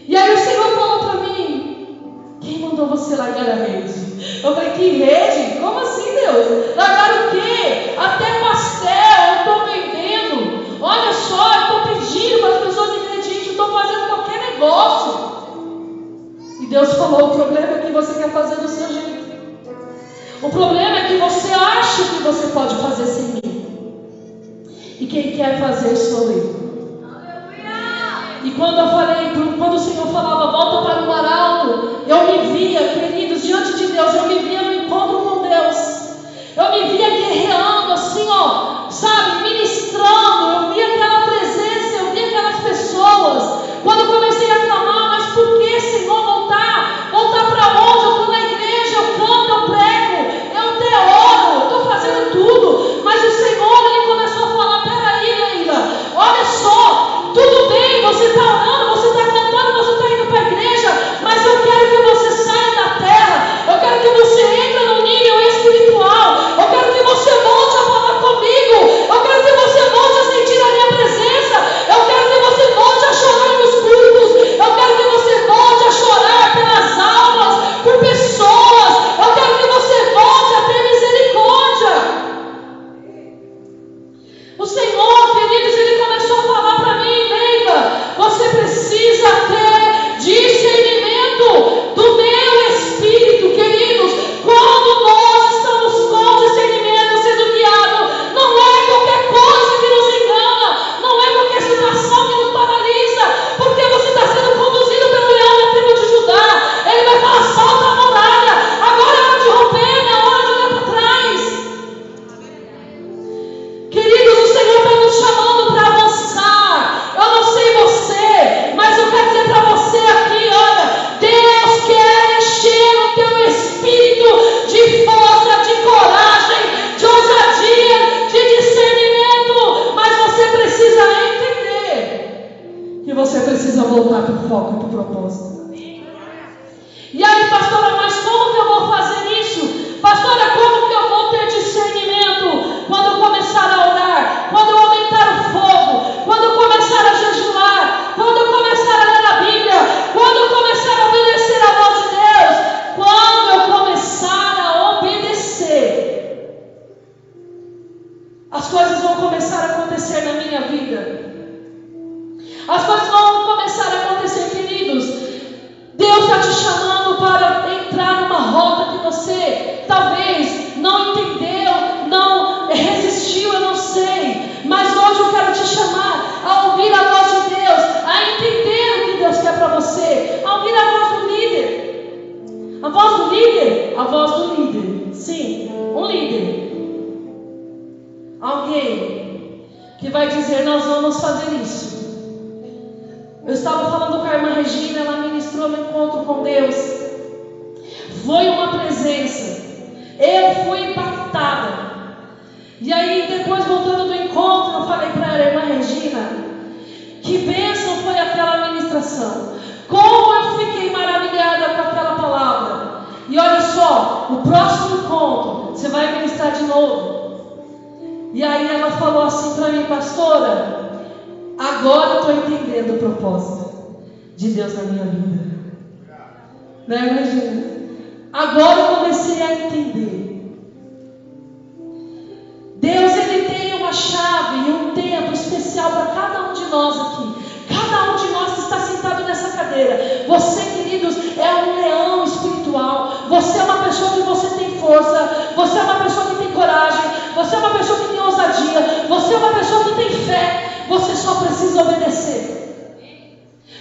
E aí o Senhor falou para mim: quem mandou você largar a rede? Eu falei: que rede? Como assim, Deus? Largar o quê? Até pastel eu estou vendendo. Olha só, eu estou pedindo para as pessoas acreditem. Eu estou fazendo qualquer negócio. E Deus falou: o problema é que você quer fazer do seu jeito. O problema é que você acha que você pode fazer sem mim. E quem quer fazer sou eu. E quando eu falei, quando o Senhor falava: volta para o mar alto, eu me via, queridos, diante de Deus, eu me via no encontro com Deus. Eu me via guerreando assim, ó, sabe, ministrando. Eu via aquela presença, eu via aquelas pessoas. Quando eu comecei a clamar: mas por que, Senhor, voltar? Voltar para onde? Eu estou na igreja, eu canto, eu prego, eu até oro, eu estou fazendo tudo. Mas o Senhor, Ele começou a falar: peraí, Leila, olha só, tudo bem, você está orando, você está cantando, você está indo para a igreja, mas eu quero que você saia da terra, eu quero que você entre no nível espiritual, eu quero que você volte a falar comigo, eu quero que você volte a sentir a minha presença, eu quero que você volte a chorar nos cultos, eu quero que você volte a chorar pelas almas, por pessoas, eu quero que você volte a ter misericórdia. O Senhor, queridos, Ele começou a falar para mim: Leila, você precisa ter discernimento do meu Espírito, queridos. Quando nós estamos com discernimento, sendo guiados, não é qualquer coisa que nos engana, não é qualquer situação que nos paralisa, porque você está sendo conduzido pelo leão da tribo de Judá. Ele vai falar: salta a muralha, agora é hora de romper, não é hora de olhar para trás. Queridos, o Senhor está nos chamando para avançar. Eu não sei você, mas eu quero dizer para você aqui: olha, Deus quer encher o teu espírito de força, de coragem, de ousadia, de discernimento. Mas você precisa entender que você precisa voltar para o foco e para o propósito. E aí, pastora, mas como que eu vou fazer isso? Pastora, como que eu vou ter discernimento? Quando eu começar coisas vão começar a acontecer na minha vida. As coisas vão começar a acontecer, queridos. Deus está te chamando para entrar numa rota que você talvez não entendeu, não resistiu, eu não sei. Mas hoje eu quero te chamar a ouvir a voz de Deus, a entender o que Deus quer para você, a ouvir a voz do líder. A voz do líder? A voz do líder. Sim, um líder. Alguém que vai dizer, nós vamos fazer isso. Eu estava falando com a irmã Regina, ela ministrou no encontro com Deus. Foi uma presença. Eu fui impactada. E aí, depois voltando do encontro, eu falei para a irmã Regina, que bênção foi aquela ministração. Como eu fiquei maravilhada com aquela palavra. E olha só, o próximo encontro, você vai ministrar de novo. E aí ela falou assim para mim, pastora, agora eu estou entendendo o propósito de Deus na minha vida. Né, imagina? Agora eu comecei a entender. Deus, Ele tem uma chave e um tempo especial para cada um de nós aqui. Cada um de nós que está sentado nessa cadeira. Você, queridos, é um leão espiritual. Você é uma pessoa que você tem força. Você é uma pessoa que tem coragem. Você é uma pessoa que tem ousadia. Você é uma pessoa que tem fé. Você só precisa obedecer.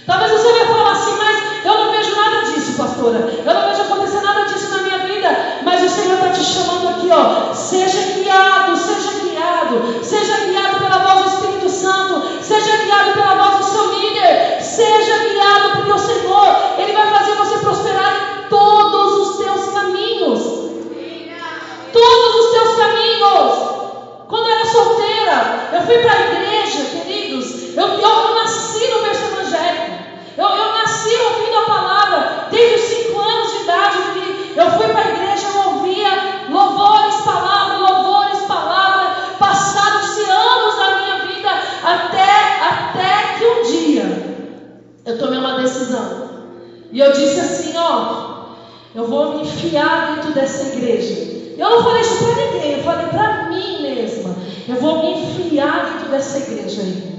Talvez você vai falar assim, mas eu não vejo nada disso, pastora. Eu não vejo acontecer nada disso na minha vida. Mas o Senhor está te chamando aqui, ó. Seja guiado, seja guiado. Seja guiado pela voz do Espírito Santo. Seja guiado pela voz do seu líder. Seja guiado porque o Senhor, Ele vai fazer você prosperar em todos os teus caminhos. Todos os teus caminhos. Quando eu era solteira, eu fui para a igreja, queridos. Eu nasci no berço evangélico. Eu nasci ouvindo a palavra. Desde os 5 anos de idade, eu fui para a igreja, eu ouvia louvores, palavra. Passaram-se anos da minha vida, até que um dia eu tomei uma decisão. E eu disse assim, ó, eu vou me enfiar dentro dessa igreja. Eu não falei isso para ninguém, eu falei para mim mesma. Eu vou me enfiar dentro dessa igreja aí.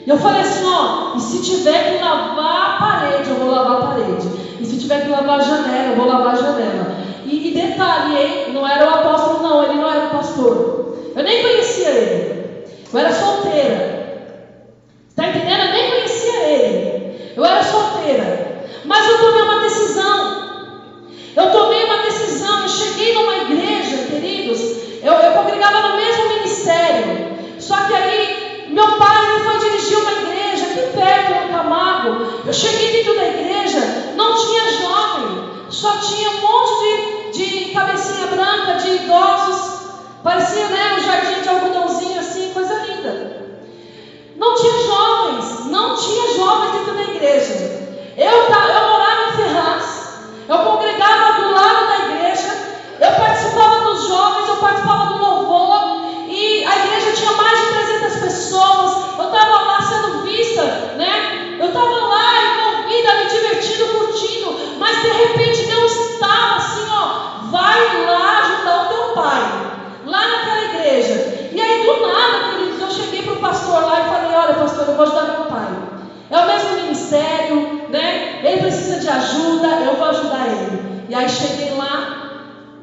E eu falei assim, ó, e se tiver que lavar a parede, eu vou lavar a parede. E se tiver que lavar a janela, eu vou lavar a janela. E detalhe, hein? Não era o apóstolo não, ele não era o pastor. Eu nem conhecia ele. Eu era solteira. Está entendendo? Eu nem conhecia ele. Eu era solteira. Mas eu tomei uma decisão. Eu cheguei numa igreja, queridos. Eu congregava no mesmo ministério. Só que aí, meu pai me foi dirigir uma igreja aqui perto, no Camargo. Eu cheguei dentro da igreja, não tinha jovem. Só tinha um monte de cabecinha branca, de idosos. Parecia, né, um jardim de algodãozinho assim, coisa linda. Não tinha jovens dentro da igreja. Eu morava em Ferraz. Eu congregava do lado da igreja. Eu participava dos jovens, eu participava do louvor. E a igreja tinha mais de 300 pessoas. Eu estava lá sendo vista, né? Eu estava lá envolvida, me divertindo, curtindo. Mas de repente Deus estava assim, ó, vai lá ajudar o teu pai. Lá naquela igreja. E aí do nada, queridos, eu cheguei para o pastor lá e falei, olha pastor, eu vou ajudar meu pai. É o mesmo ministério, né? Ele precisa de ajuda, eu vou ajudar ele. E aí cheguei lá,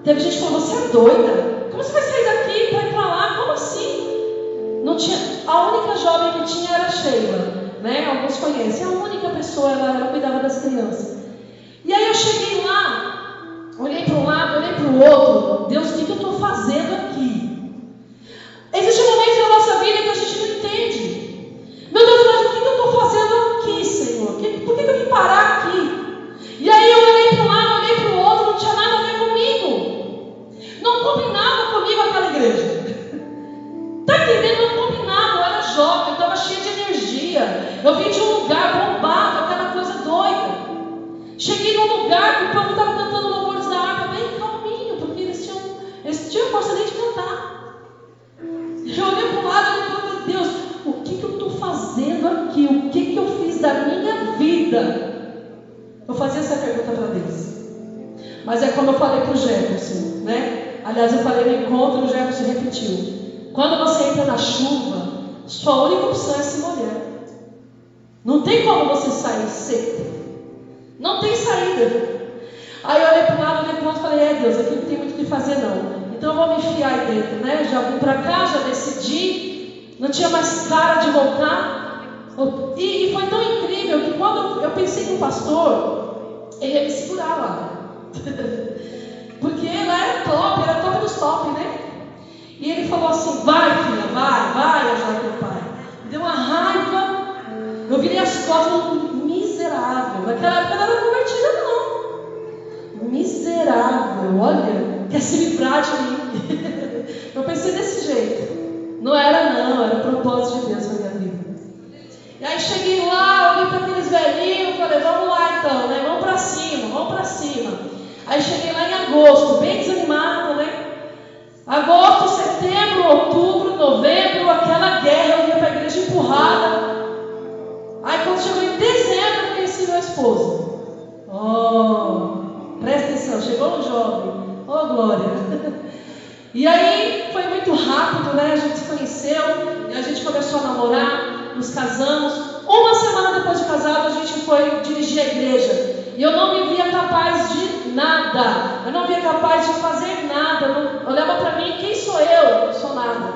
teve gente que falou, você é doida? Como você vai sair daqui para ir para lá? Como assim? Não tinha, a única jovem que tinha era a Sheila, né? Alguns conhecem, a única pessoa, ela cuidava das crianças. E aí eu cheguei lá, olhei para um lado, olhei para o outro, Deus, o que eu estou fazendo aqui? Existem momentos na nossa vida que a gente não entende. Meu Deus, mas o que eu estou fazendo aqui, Senhor? Por que eu vim parar aqui? E aí eu olhei para um lado, olhei para o outro, não tinha nada a ver comigo. Não combinava comigo aquela igreja. Está entendendo? Não combinava. Eu era jovem, eu estava cheia de energia. Eu vim de um lugar bombado, aquela coisa doida. Cheguei num lugar que o povo estava cantando louvores da harpa bem calminho, porque eles tinham força nem de cantar. Eu olhei para o lado e falei, meu Deus, o que eu estou fazendo aqui? O que eu fiz da minha vida? Eu fazia essa pergunta para Deus. Mas é como eu falei para o Jefferson, né? Aliás, eu falei no encontro e o Jefferson repetiu. Quando você entra na chuva, sua única opção é se molhar. Não tem como você sair seco. Não tem saída. Aí eu olhei para um lado, olhei para o outro e falei, Deus, aqui não tem muito o que fazer não. Então eu vou me enfiar aí dentro, né? Já vim para cá, já decidi. Não tinha mais cara de voltar. E foi tão incrível que quando eu pensei que o pastor, ele ia me segurar lá. Porque lá era top dos top, né? E ele falou assim, vai filha, vai ajudar teu pai. Me deu uma raiva. Eu virei as costas, miserável. Naquela época eu não era convertida não. Miserável, olha, quer se livrar de mim. Eu pensei desse jeito. Não era o propósito de Deus na minha vida. E aí cheguei lá, olhei para aqueles velhinhos, falei, vamos lá então, né? Vamos para cima. Aí cheguei lá em agosto, bem desanimado, né? Agosto, setembro, outubro, novembro, aquela guerra, eu ia para a igreja empurrada. Aí quando chegou em dezembro, eu conheci meu esposo. Presta atenção, chegou um jovem. Glória. E aí foi muito rápido, né? A gente se conheceu e a gente começou a namorar, nos casamos. Uma semana depois de casado, a gente foi dirigir a igreja. E eu não me via capaz de nada. Eu não via capaz de fazer nada. Eu olhava para mim, quem sou eu? Não sou nada.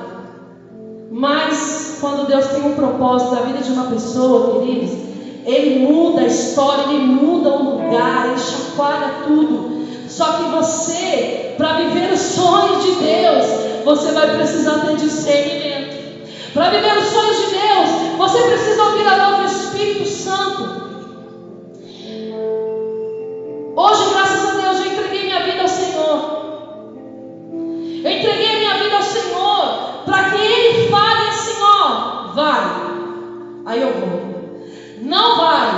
Mas quando Deus tem um propósito na vida de uma pessoa, queridos, Ele muda a história, Ele muda o lugar, Ele chacoalha tudo. Só que você, para viver os sonhos de Deus, você vai precisar ter discernimento. Para viver os sonhos de Deus, você precisa ouvir a voz do Espírito Santo. Hoje, graças a Deus, eu entreguei minha vida ao Senhor. Eu entreguei minha vida ao Senhor para que Ele fale assim, vai. Aí eu vou. Não vai,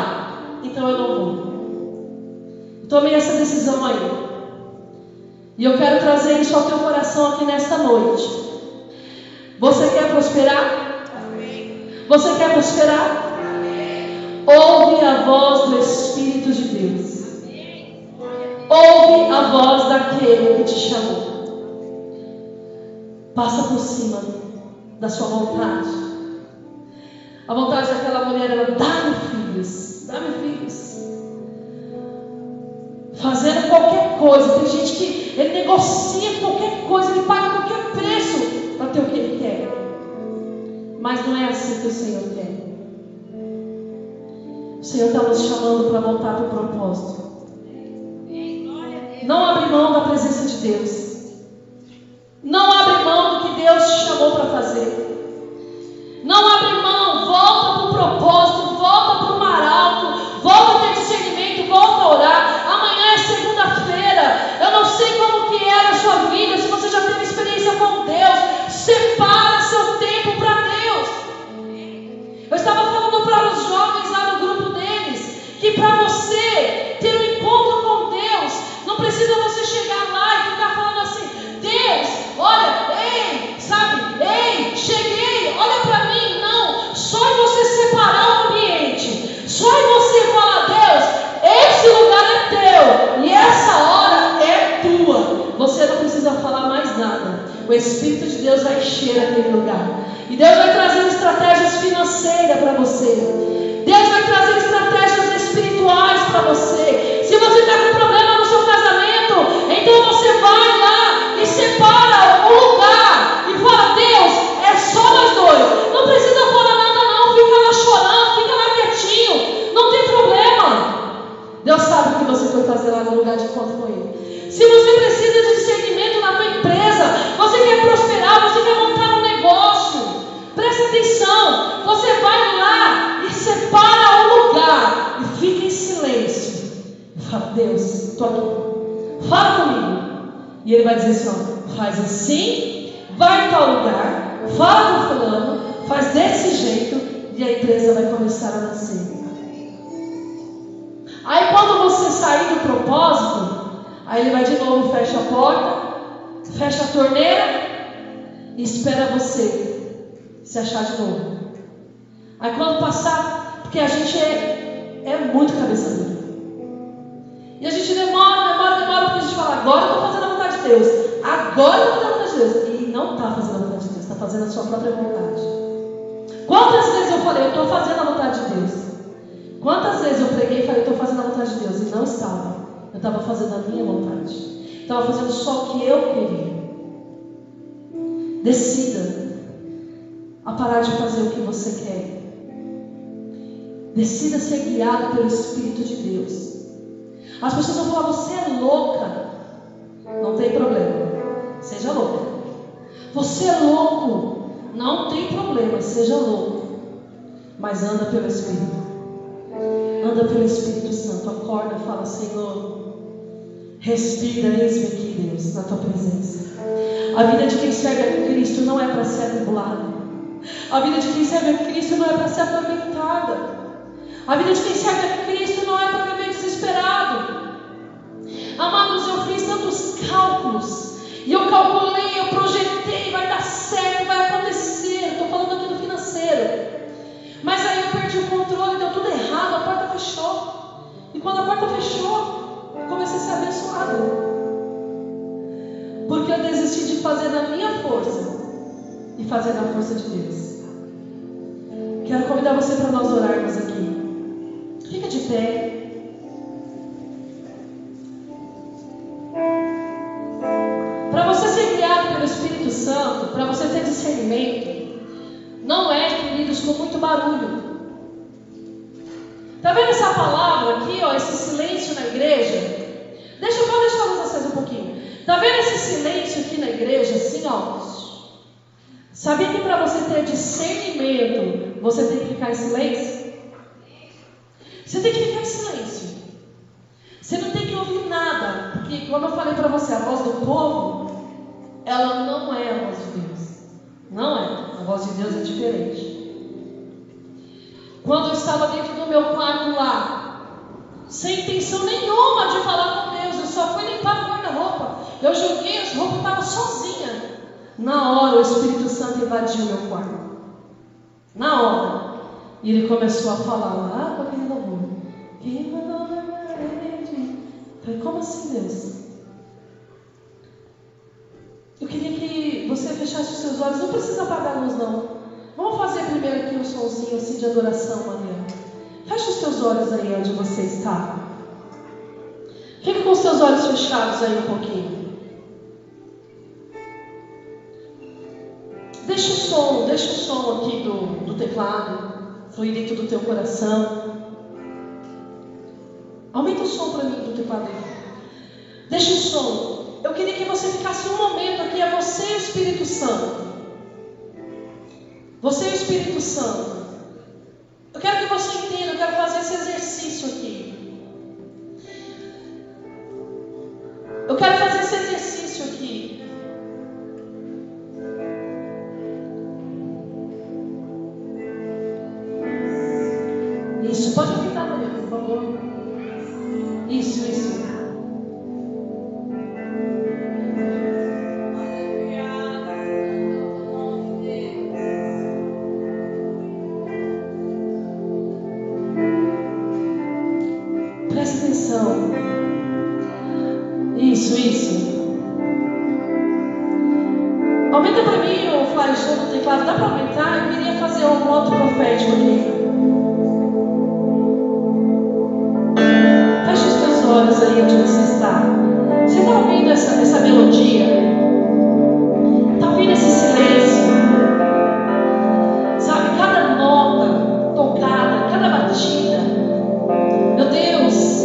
então eu não vou. Eu tomei essa decisão aí. E eu quero trazer isso ao teu coração aqui nesta noite. Você quer prosperar? Amém. Você quer prosperar? Amém. Ouve a voz do Espírito de Deus. Amém. Ouve a voz daquele que te chamou. Passa por cima da sua vontade. A vontade daquela mulher era: dá-me filhos, dá-me filhos. Fazendo qualquer coisa. Tem gente que ele negocia qualquer coisa, ele paga qualquer preço para ter o que ele quer. Mas não é assim que o Senhor quer. O Senhor está nos chamando para voltar para o propósito. Não abre mão da presença de Deus. Não abre mão do que Deus te chamou para fazer. Não abre mão, volta para o propósito, volta para o mar alto, volta a ter discernimento, volta a orar. Amanhã é segunda-feira. Eu não sei como que era a sua vida, se você já teve experiência com Deus. Separa seu tempo para Deus. Eu estava falando para os jovens lá no grupo deles, que para você ter um encontro com Deus, não precisa você chegar lá e ficar falando assim: Deus, olha, ei, cheguei, olha para mim. Não, só em você separar o ambiente, só em você falar: Deus, esse lugar é teu e essa hora é tua. Você não precisa falar mais nada. O Espírito de Deus vai encher aquele lugar. E Deus vai trazer estratégias financeiras para você. Deus vai trazer estratégias espirituais para você. Se você está com problema no seu casamento, então você vai lá e separa o lugar e fala: Deus, é só nós dois. Não precisa falar nada não. Fica lá chorando, fica lá quietinho. Não tem problema. Deus sabe o que você foi fazer lá no lugar de encontro com Ele. Se você precisa de discernimento na tua empresa, você quer prosperar, você quer montar um negócio, presta atenção. Você vai lá e separa o lugar e fica em silêncio. E fala: Deus, estou aqui, fala comigo. E Ele vai dizer assim: faz assim, vai em tal lugar, fala com fulano, faz desse jeito, e a empresa vai começar a nascer. Aí quando você sair do propósito, aí Ele vai de novo, fecha a porta, fecha a torneira e espera você se achar de novo. Aí quando passar, porque a gente é muito cabeça dura. E a gente demora, porque a gente fala: agora eu estou fazendo a vontade de Deus. Agora eu estou fazendo a vontade de Deus. E não está fazendo a vontade de Deus, está fazendo a sua própria vontade. Quantas vezes eu falei, eu estou fazendo a vontade de Deus? Quantas vezes eu preguei e falei, eu estou fazendo a vontade de Deus? E não estava. Eu estava fazendo a minha vontade. Estava fazendo só o que eu queria. Decida a parar de fazer o que você quer. Decida ser guiado pelo Espírito de Deus. As pessoas vão falar, você é louca. Não tem problema, seja louca. Você é louco, não tem problema, seja louco. Mas anda pelo Espírito. Anda pelo Espírito Santo. Acorda e fala, Senhor, respira, eis-me aqui, Deus, na tua presença. A vida de quem serve a Cristo não é para ser atribulada. A vida de quem serve a Cristo não é para ser atormentada. A vida de quem serve a Cristo não é para viver desesperado. Amados, eu fiz tantos cálculos. E eu calculei, eu projetei, vai dar certo, vai acontecer. Estou falando aqui do financeiro. Mas aí eu perdi o controle, deu tudo errado, a porta fechou. E quando a porta fechou, eu comecei a ser abençoado. Porque eu desisti de fazer na minha força e fazer na força de Deus. Quero convidar você para nós orarmos aqui. Fica de pé. Para você ser guiado pelo Espírito Santo, para você ter discernimento, não é, queridos, com muito barulho. Está vendo essa palavra aqui, ó, esse silêncio na igreja? Deixa a luz acesa um pouquinho. Está vendo esse silêncio aqui na igreja, assim, ó? Sabia que para você ter discernimento, você tem que ficar em silêncio? Você tem que ficar em silêncio. Você não tem que ouvir nada, porque como eu falei para você, a voz do povo, ela não é a voz de Deus. Não é. A voz de Deus é diferente. Quando eu estava dentro do meu quarto lá, sem intenção nenhuma de falar com Deus, eu só fui limpar o guarda-roupa. Eu joguei as roupas e estava sozinha. Na hora o Espírito Santo invadiu o meu quarto. Na hora. E ele começou a falar lá com aquele louvor. Quem mandou na parede? Falei, como assim, Deus? Eu queria que você fechasse os seus olhos. Não precisa apagar a luz, não. Vamos fazer primeiro aqui um sonzinho assim de adoração, Maria. Fecha os teus olhos aí onde você está. Fica com os teus olhos fechados aí um pouquinho. Deixa o som aqui do teclado fluir dentro do teu coração. Aumenta o som para mim do teclado aí. Deixa o som. Eu queria que você ficasse um momento aqui, é você e o Espírito Santo. Você e o Espírito Santo. Eu quero que você entenda, eu quero fazer esse exercício aqui. Eu quero fazer esse exercício aqui. Isso, pode aumentar, Maria, por favor. Isso. Presta atenção. Isso. Aumenta para mim o fly show do teclado. Dá para aumentar? Eu queria fazer um voto profético aqui. Fecha os teus olhos aí onde você está. Você está ouvindo essa melodia? Está ouvindo esse silêncio? Sabe, cada nota tocada, cada batida. Meu Deus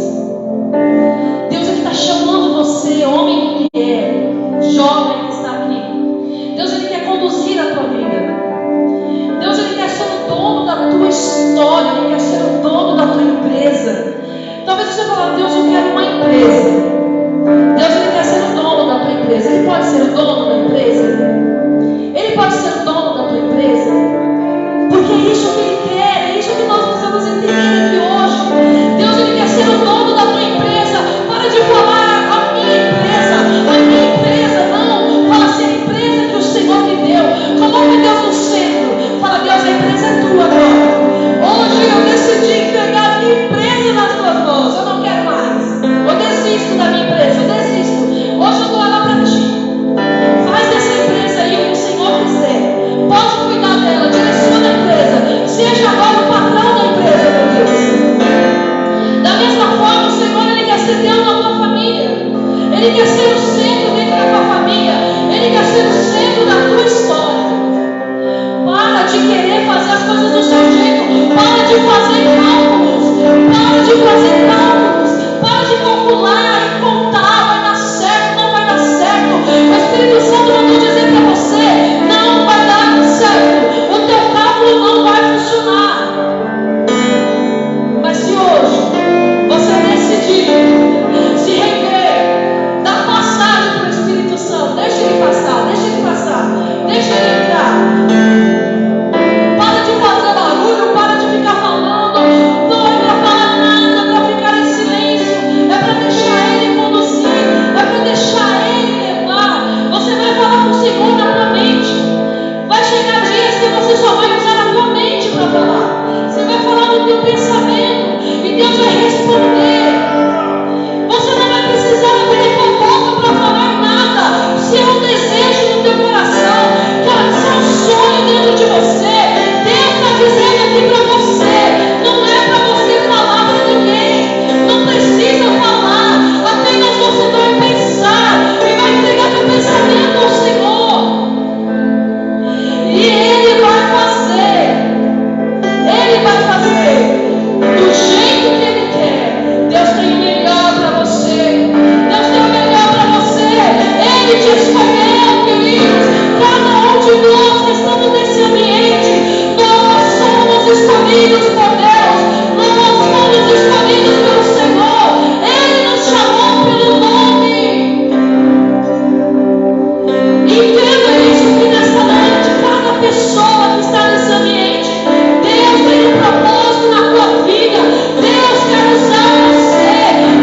é que está chamando você, homem e mulher, jovem que está aqui. Deus, Ele quer conduzir a tua vida. Deus, Ele quer ser o dono da tua história, Ele quer ser o dono da tua empresa. Talvez você fale, Deus, eu quero uma empresa. Deus, Ele quer ser o dono da tua empresa. Ele pode ser o dono da empresa? Ele pode ser o dono da tua empresa? Porque é isso que Ele quer, é isso que nós precisamos entender aqui hoje. Deus, Ele quer ser o dono da tua empresa. Para de falar a minha empresa, não. Fala assim, a empresa que o Senhor me deu. Coloca Deus no centro. Fala, Deus, a empresa é tua agora. Hoje eu decidi pegar a minha empresa nas tuas mãos. Eu não quero mais. Eu desisto da minha empresa, eu desisto. Hoje eu dou ela para ti. Faz dessa empresa aí o que o Senhor quiser. de fazer cálculos, para de calcular e contar, vai dar certo, não vai dar certo. O Espírito Santo mandou dizer para você, não vai dar certo, o teu cálculo não vai funcionar. Mas se hoje você decidir se render, dá passagem para o Espírito Santo, deixa ele passar, deixa ele passar, deixa ele entrar. Para de fazer barulho, para de ficar falando, não é para falar nada, é para ficar em silêncio, é para deixar ele conduzir, é para deixar ele levar. Você vai falar com o Senhor na tua mente. Vai chegar dias que você só vai usar a tua mente para falar. Você vai falar no teu pensamento e Deus vai responder. Você não vai precisar abrir a tua boca para falar nada. Se é um desejo no teu coração, se é um sonho dentro de você, Deus está dizendo aqui para você, não é para você falar para ninguém, não precisa falar, apenas você vai pensar e vai entregar teu pensamento ao Senhor, e Ele vai fazer do jeito que Ele quer. Deus tem o melhor para você, Deus tem o melhor para você, Ele te escolheu, queridos, cada um de nós que estamos nesse ambiente, nós somos escolhidos por Deus, nós fomos escolhidos pelo Senhor, Ele nos chamou pelo nome. Entenda isso, que nessa noite, cada pessoa que está nesse ambiente, Deus tem um propósito na tua vida, Deus quer usar você,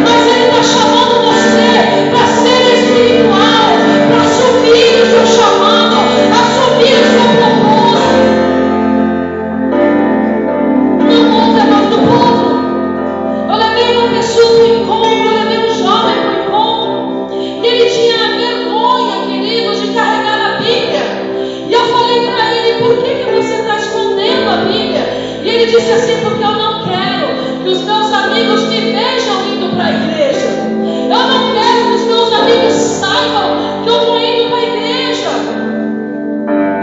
mas Ele está chamando você para ser espiritual, para assumir o seu chamado, assumir o seu propósito. Não ouve a voz do povo. Eu levei uma pessoa para o encontro, eu levei um jovem para o encontro, e ele tinha vergonha, querido, de carregar a Bíblia. E eu falei para ele, por que você está escondendo a Bíblia? E ele disse assim, porque eu não quero que os meus amigos me vejam indo para a igreja. Eu não quero que os meus amigos saibam que eu estou indo para a igreja.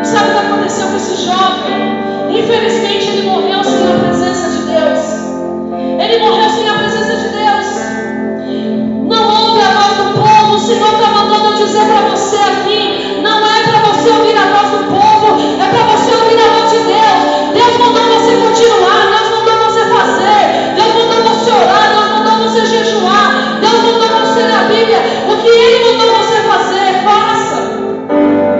E sabe o que aconteceu com esse jovem? Infelizmente ele morreu sem a presença de Deus. Ele morreu sem a presença de Deus. Não ouve a voz do povo. O Senhor está mandando eu dizer para